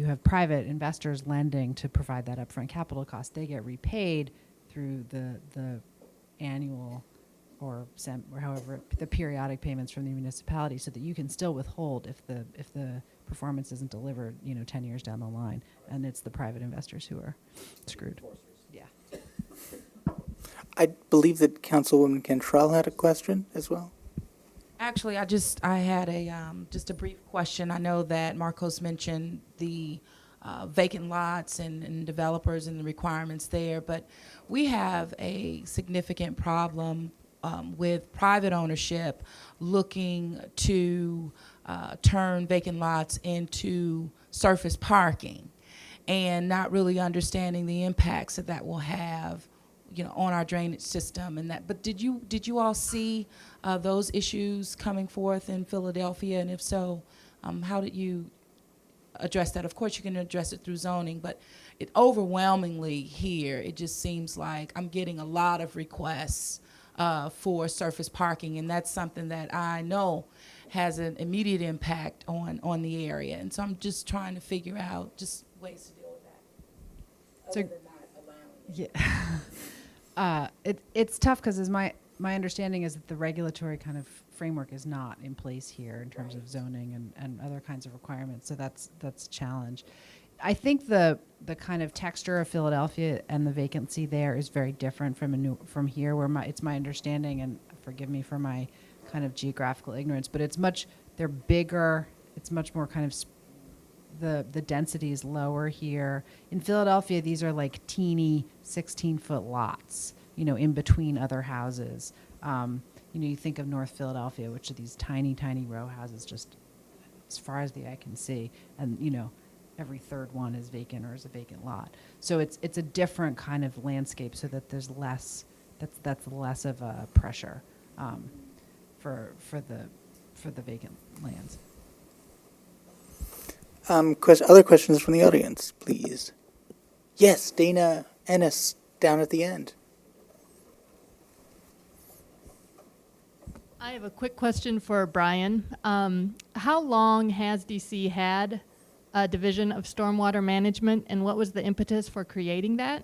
have private investors lending to provide that upfront capital cost, they get repaid through the annual or however the periodic payments from the municipality, so that you can still withhold if the performance isn't delivered 10 years down the line, and it's the private investors who are screwed. Yeah. I believe that Councilwoman Cantrell had a question as well. Actually, I had just a brief question. I know that Marcos mentioned the vacant lots and developers and the requirements there, but we have a significant problem with private ownership looking to turn vacant lots into surface parking, and not really understanding the impacts that that will have, you know, on our drainage system and that. But did you all see those issues coming forth in Philadelphia? And if so, how did you address that? Of course, you can address it through zoning, but it overwhelmingly here, it just seems like I'm getting a lot of requests for surface parking, and that's something that I know has an immediate impact on the area. And so I'm just trying to figure out just ways to deal with that, So- other than not allowing it. Yeah. It's tough because my understanding is that the regulatory kind of framework is not in place here in terms of zoning and other kinds of requirements. So that's a challenge. I think the kind of texture of Philadelphia and the vacancy there is very different from here, where it's my understanding, and forgive me for my kind of geographical ignorance, but they're bigger. It's much more kind of the density is lower here. In Philadelphia, these are like teeny 16-foot lots, you know, in between other houses. You know, you think of North Philadelphia, which are these tiny, tiny row houses just as far as the eye can see. And, you know, every third one is vacant or is a vacant lot. So it's a different kind of landscape, so that there's less, that's less of a pressure for the vacant lands. Other questions from the audience, please. Yes, Dana Ennis down at the end. I have a quick question for Brian. How long has DC had a division of stormwater management, and what was the impetus for creating that?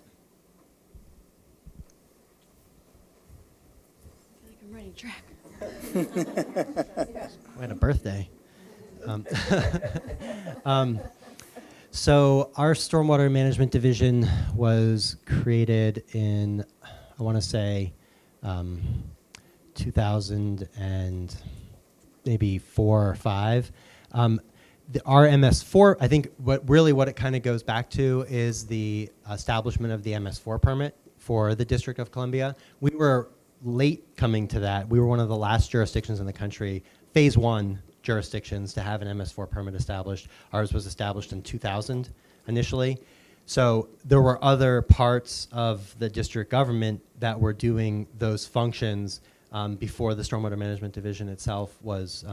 I feel like I'm running track. Quite a birthday. So our stormwater management division was created in, I want to say, 2000 and maybe 4 or 5. Our MS4, I think what it kind of goes back to is the establishment of the MS4 permit for the District of Columbia. We were late coming to that. We were one of the last jurisdictions in the country, phase 1 jurisdictions, to have an MS4 permit established. Ours was established in 2000 initially. So there were other parts of the district government that were doing those functions before the Stormwater Management Division itself was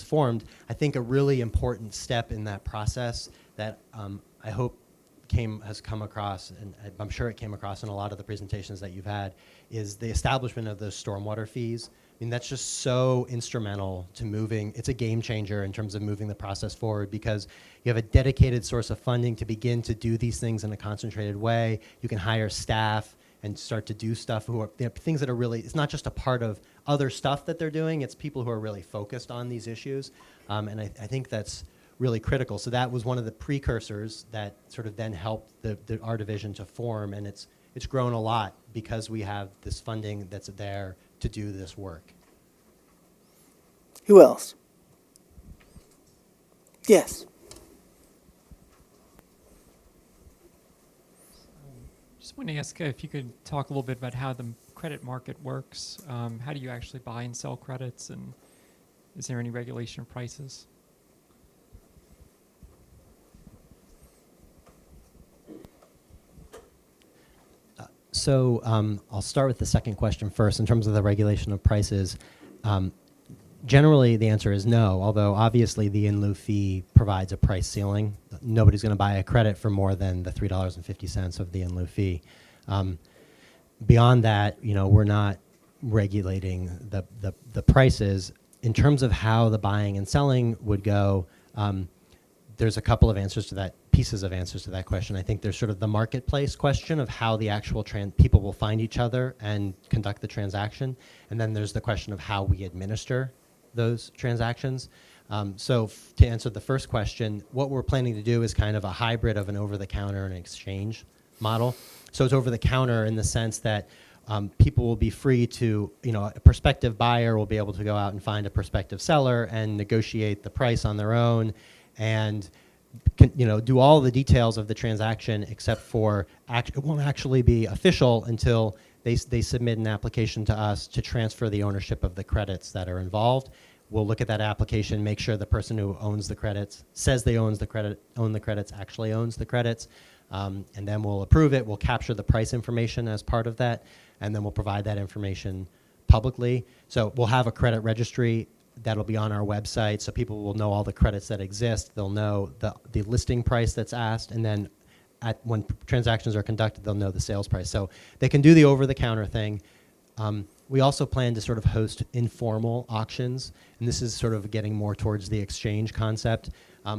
formed. I think a really important step in that process that I hope has come across, and I'm sure it came across in a lot of the presentations that you've had, is the establishment of those stormwater fees. I mean, that's just so instrumental to moving. It's a game changer in terms of moving the process forward, because you have a dedicated source of funding to begin to do these things in a concentrated way. You can hire staff and start to do stuff who are, you know, things that are really, it's not just a part of other stuff that they're doing, it's people who are really focused on these issues. And I think that's really critical. So that was one of the precursors that sort of then helped our division to form, and it's grown a lot because we have this funding that's there to do this work. Who else? Yes. Just want to ask if you could talk a little bit about how the credit market works. How do you actually buy and sell credits, and is there any regulation of prices? So I'll start with the second question first. In terms of the regulation of prices, generally the answer is no, although obviously the in lieu fee provides a price ceiling. Nobody's going to buy a credit for more than the $3.50 of the in lieu fee. Beyond that, you know, we're not regulating the prices. In terms of how the buying and selling would go, there's a couple of answers to that, pieces of answers to that question. I think there's sort of the marketplace question of how the actual people will find each other and conduct the transaction. And then there's the question of how we administer those transactions. So to answer the first question, what we're planning to do is kind of a hybrid of an over-the-counter and exchange model. So it's over-the-counter in the sense that people will be free to, you know, a prospective buyer will be able to go out and find a prospective seller and negotiate the price on their own, and you know, do all the details of the transaction, except for it won't actually be official until they submit an application to us to transfer the ownership of the credits that are involved. We'll look at that application, make sure the person who owns the credits, says they own the credits, actually owns the credits, and then we'll approve it. We'll capture the price information as part of that, and then we'll provide that information publicly. So we'll have a credit registry that'll be on our website, so people will know all the credits that exist. They'll know the listing price that's asked, and then when transactions are conducted, they'll know the sales price. So they can do the over-the-counter thing. We also plan to sort of host informal auctions, and this is sort of getting more towards the exchange concept.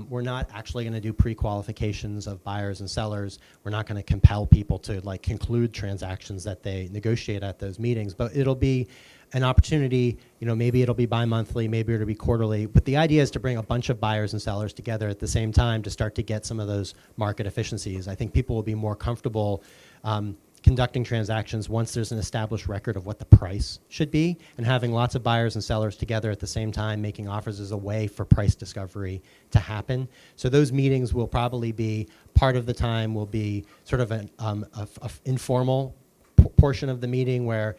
We're not actually going to do pre-qualifications of buyers and sellers. We're not going to compel people to like conclude transactions that they negotiate at those meetings, but it'll be an opportunity, maybe it'll be bi-monthly, maybe it'll be quarterly, but the idea is to bring a bunch of buyers and sellers together at the same time to start to get some of those market efficiencies. I think people will be more comfortable conducting transactions once there's an established record of what the price should be, and having lots of buyers and sellers together at the same time making offers is a way for price discovery to happen. So those meetings will probably be, part of the time will be sort of an informal portion of the meeting where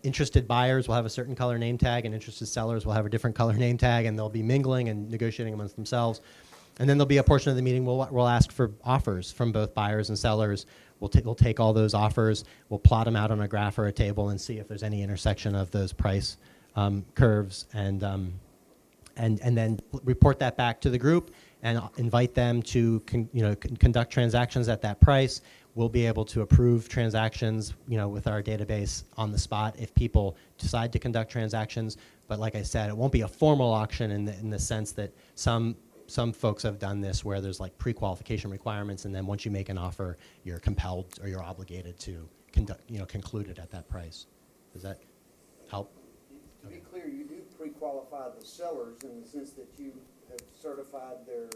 interested buyers will have a certain color name tag and interested sellers will have a different color name tag, and they'll be mingling and negotiating amongst themselves. And then there'll be a portion of the meeting we'll ask for offers from both buyers and sellers. We'll take all those offers, we'll plot them out on a graph or a table and see if there's any intersection of those price curves, and then report that back to the group and invite them to conduct transactions at that price. We'll be able to approve transactions, with our database on the spot if people decide to conduct transactions. But like I said, it won't be a formal auction in the sense that some folks have done this where there's like pre-qualification requirements, and then once you make an offer, you're compelled or you're obligated to conclude it at that price. Does that help? To be clear, you do pre-qualify the sellers in the sense that you have certified their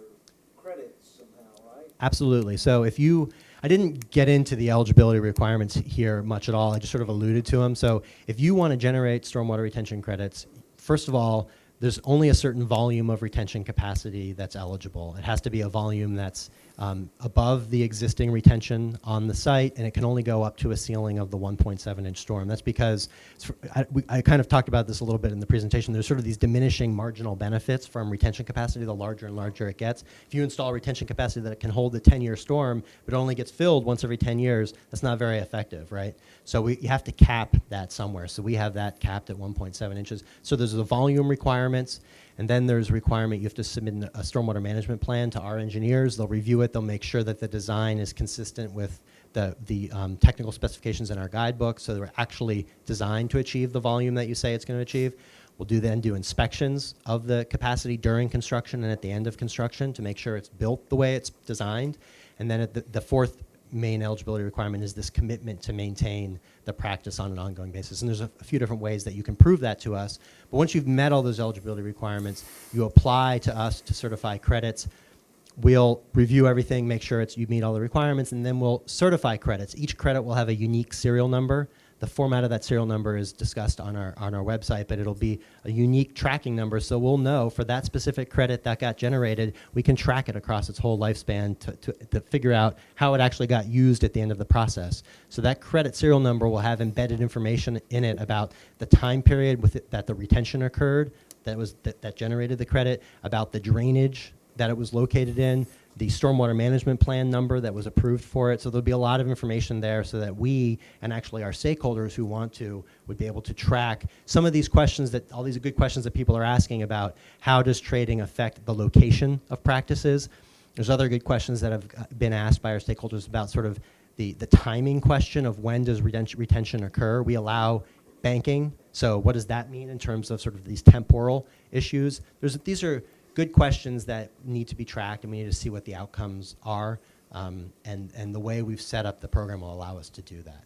credits somehow, right? Absolutely. So I didn't get into the eligibility requirements here much at all. I just sort of alluded to them. So if you want to generate stormwater retention credits, first of all, there's only a certain volume of retention capacity that's eligible. It has to be a volume that's above the existing retention on the site, and it can only go up to a ceiling of the 1.7-inch storm. That's because, I kind of talked about this a little bit in the presentation, there's sort of these diminishing marginal benefits from retention capacity the larger and larger it gets. If you install retention capacity that can hold a 10-year storm, but only gets filled once every 10 years, that's not very effective, right? So you have to cap that somewhere. So we have that capped at 1.7 inches. So there's the volume requirements, and then there's a requirement you have to submit a stormwater management plan to our engineers. They'll review it. They'll make sure that the design is consistent with the technical specifications in our guidebook, so they're actually designed to achieve the volume that you say it's going to achieve. We'll then do inspections of the capacity during construction and at the end of construction to make sure it's built the way it's designed. And then the fourth main eligibility requirement is this commitment to maintain the practice on an ongoing basis. And there's a few different ways that you can prove that to us. But once you've met all those eligibility requirements, you apply to us to certify credits. We'll review everything, make sure you meet all the requirements, and then we'll certify credits. Each credit will have a unique serial number. The format of that serial number is discussed on our website, but it'll be a unique tracking number, so we'll know for that specific credit that got generated, we can track it across its whole lifespan to figure out how it actually got used at the end of the process. So that credit serial number will have embedded information in it about the time period that the retention occurred, that generated the credit, about the drainage that it was located in, the stormwater management plan number that was approved for it. So there'll be a lot of information there so that we, and actually our stakeholders who want to, would be able to track some of these questions, all these good questions that people are asking about how does trading affect the location of practices. There's other good questions that have been asked by our stakeholders about sort of the timing question of when does retention occur. We allow banking, so what does that mean in terms of sort of these temporal issues? These are good questions that need to be tracked, and we need to see what the outcomes are, and the way we've set up the program will allow us to do that.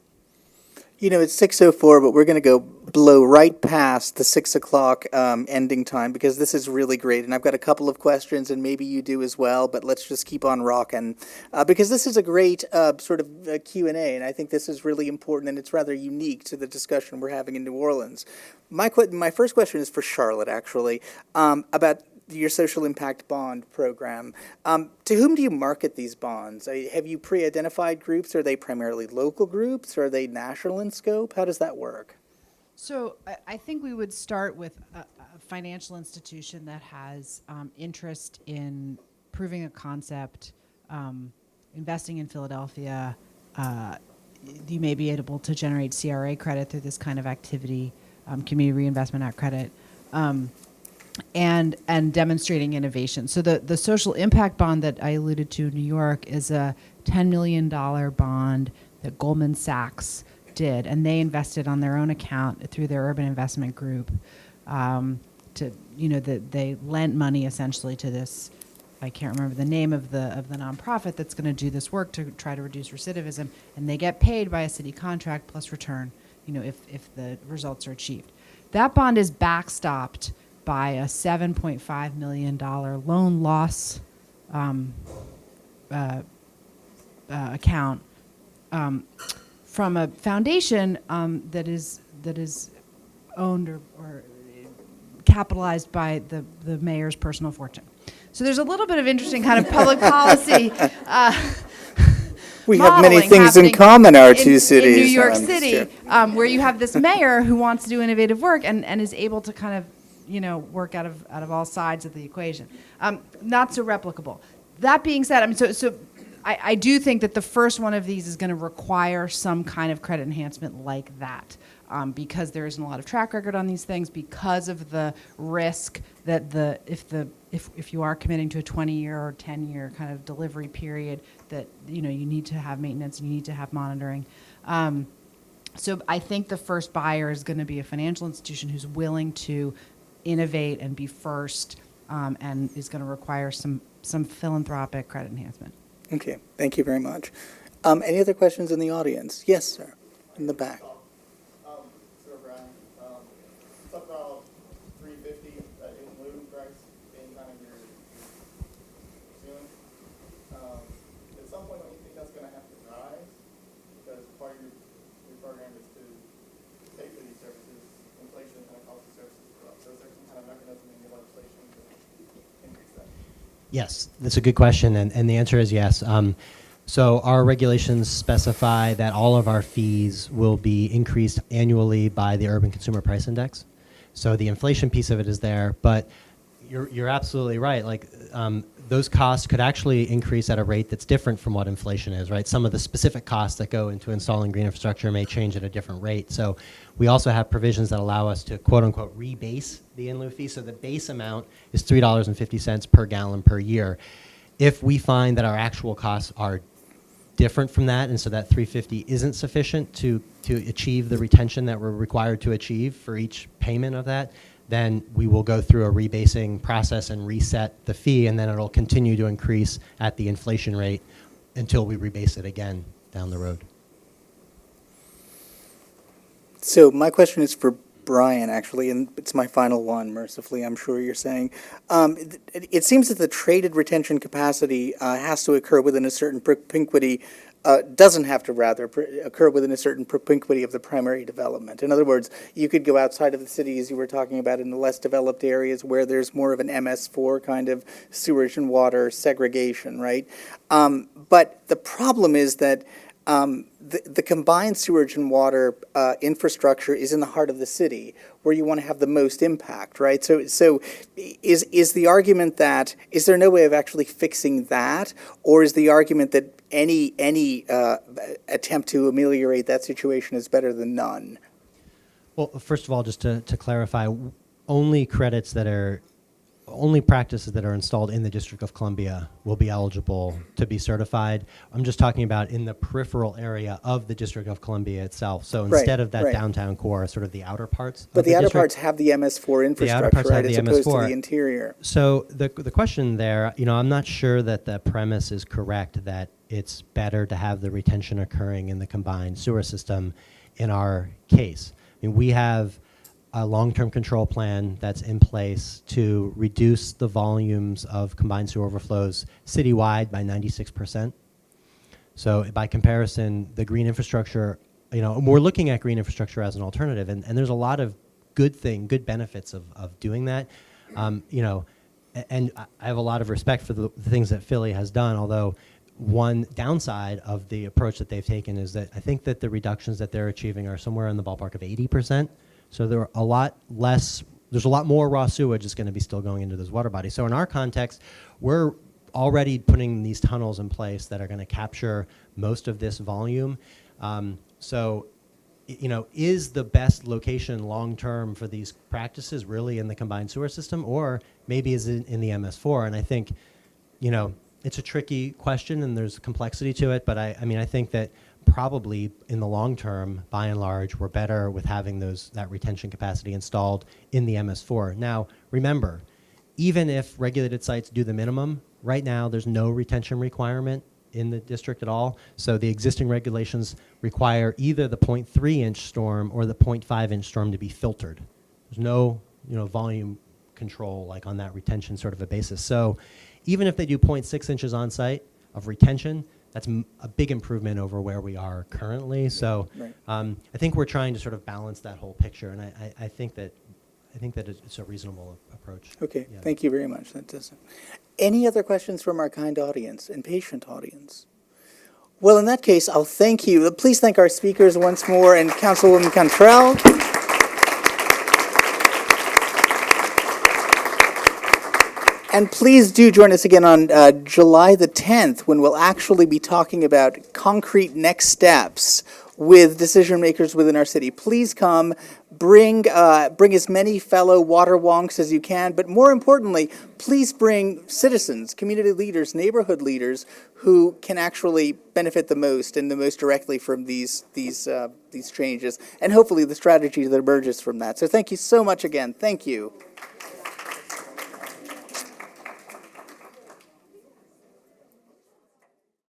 It's 6:04, but we're going to blow right past the 6 o'clock ending time because this is really great, and I've got a couple of questions, and maybe you do as well, but let's just keep on rocking because this is a great sort of Q&A, and I think this is really important, and it's rather unique to the discussion we're having in New Orleans. My first question is for Charlotte, actually, about your social impact bond program. To whom do you market these bonds? Have you pre-identified groups? Are they primarily local groups? Or are they national in scope? How does that work? So I think we would start with a financial institution that has interest in proving a concept, investing in Philadelphia. You may be able to generate CRA credit through this kind of activity, Community Reinvestment Act credit, and demonstrating innovation. So the social impact bond that I alluded to in New York is a $10 million bond that Goldman Sachs did, and they invested on their own account through their urban investment group. They lent money essentially to this. I can't remember the name of the nonprofit that's going to do this work to try to reduce recidivism, and they get paid by a city contract plus return, if the results are achieved. That bond is backstopped by a $7.5 million loan loss account from a foundation that is owned or capitalized by the mayor's personal fortune. So there's a little bit of interesting kind of public policy. We have many things in common, our two cities. In New York City, where you have this mayor who wants to do innovative work and is able to kind of, work out of all sides of the equation. Not so replicable. That being said, I do think that the first one of these is going to require some kind of credit enhancement like that, because there isn't a lot of track record on these things, because of the risk that if you are committing to a 20-year or 10-year kind of delivery period, that you need to have maintenance and you need to have monitoring. So I think the first buyer is going to be a financial institution who's willing to innovate and be first, and is going to require some philanthropic credit enhancement. Okay, thank you very much. Any other questions in the audience? Yes, sir, in the back. Sir Brian, talk about 350 in lieu price being kind of your ceiling. At some point, don't you think that's going to have to rise? Because part of your program is to pay for these services. Inflation kind of causes services to go up. So is there some kind of mechanism in your legislation to increase that? Yes, that's a good question, and the answer is yes. So our regulations specify that all of our fees will be increased annually by the Urban Consumer Price Index. So the inflation piece of it is there, but you're absolutely right. Like those costs could actually increase at a rate that's different from what inflation is, right? Some of the specific costs that go into installing green infrastructure may change at a different rate. So we also have provisions that allow us to quote unquote rebase the in lieu fee. So the base amount is $3.50 per gallon per year. If we find that our actual costs are different from that, and so that $3.50 isn't sufficient to achieve the retention that we're required to achieve for each payment of that, then we will go through a rebasing process and reset the fee, and then it'll continue to increase at the inflation rate until we rebase it again down the road. So my question is for Brian, actually, and it's my final one, mercifully, I'm sure you're saying. It seems that the traded retention capacity has to occur within a certain propinquity, doesn't have to rather occur within a certain propinquity of the primary development. In other words, you could go outside of the city, as you were talking about, in the less developed areas where there's more of an MS4 kind of sewage and water segregation, right? But the problem is that the combined sewage and water infrastructure is in the heart of the city, where you want to have the most impact, right? So is the argument that, is there no way of actually fixing that, or is the argument that any attempt to ameliorate that situation is better than none? Well, first of all, just to clarify, only practices that are installed in the District of Columbia will be eligible to be certified. I'm just talking about in the peripheral area of the District of Columbia itself. So instead of that downtown core, sort of the outer parts. But the outer parts have the MS4 infrastructure, right, as opposed to the interior. So the question there, I'm not sure that the premise is correct that it's better to have the retention occurring in the combined sewer system in our case. I mean, we have a long-term control plan that's in place to reduce the volumes of combined sewer overflows citywide by 96%. So by comparison, the green infrastructure, we're looking at green infrastructure as an alternative, and there's a lot of good benefits of doing that. And I have a lot of respect for the things that Philly has done, although one downside of the approach that they've taken is that I think that the reductions that they're achieving are somewhere in the ballpark of 80%. So there are a lot less, there's a lot more raw sewage that's going to be still going into those water bodies. So in our context, we're already putting these tunnels in place that are going to capture most of this volume. Is the best location long-term for these practices really in the combined sewer system, or maybe is it in the MS4? And I think, it's a tricky question and there's complexity to it, but I think that probably in the long term, by and large, we're better with having that retention capacity installed in the MS4. Now, remember, even if regulated sites do the minimum, right now there's no retention requirement in the district at all. So the existing regulations require either the 0.3-inch storm or the 0.5-inch storm to be filtered. There's no volume control like on that retention sort of a basis. So even if they do 0.6 inches on site of retention, that's a big improvement over where we are currently. So Right. I think we're trying to sort of balance that whole picture, and I think that it's a reasonable approach. Okay, Yeah. thank you very much. That does it. Any other questions from our kind audience and patient audience? Well, in that case, I'll thank you. Please thank our speakers once more and Councilwoman Cantrell. And please do join us again on July the 10th when we'll actually be talking about concrete next steps with decision makers within our city. Please come, bring as many fellow water wonks as you can, but more importantly, please bring citizens, community leaders, neighborhood leaders who can actually benefit the most and the most directly from these changes, and hopefully the strategy that emerges from that. So thank you so much again. Thank you.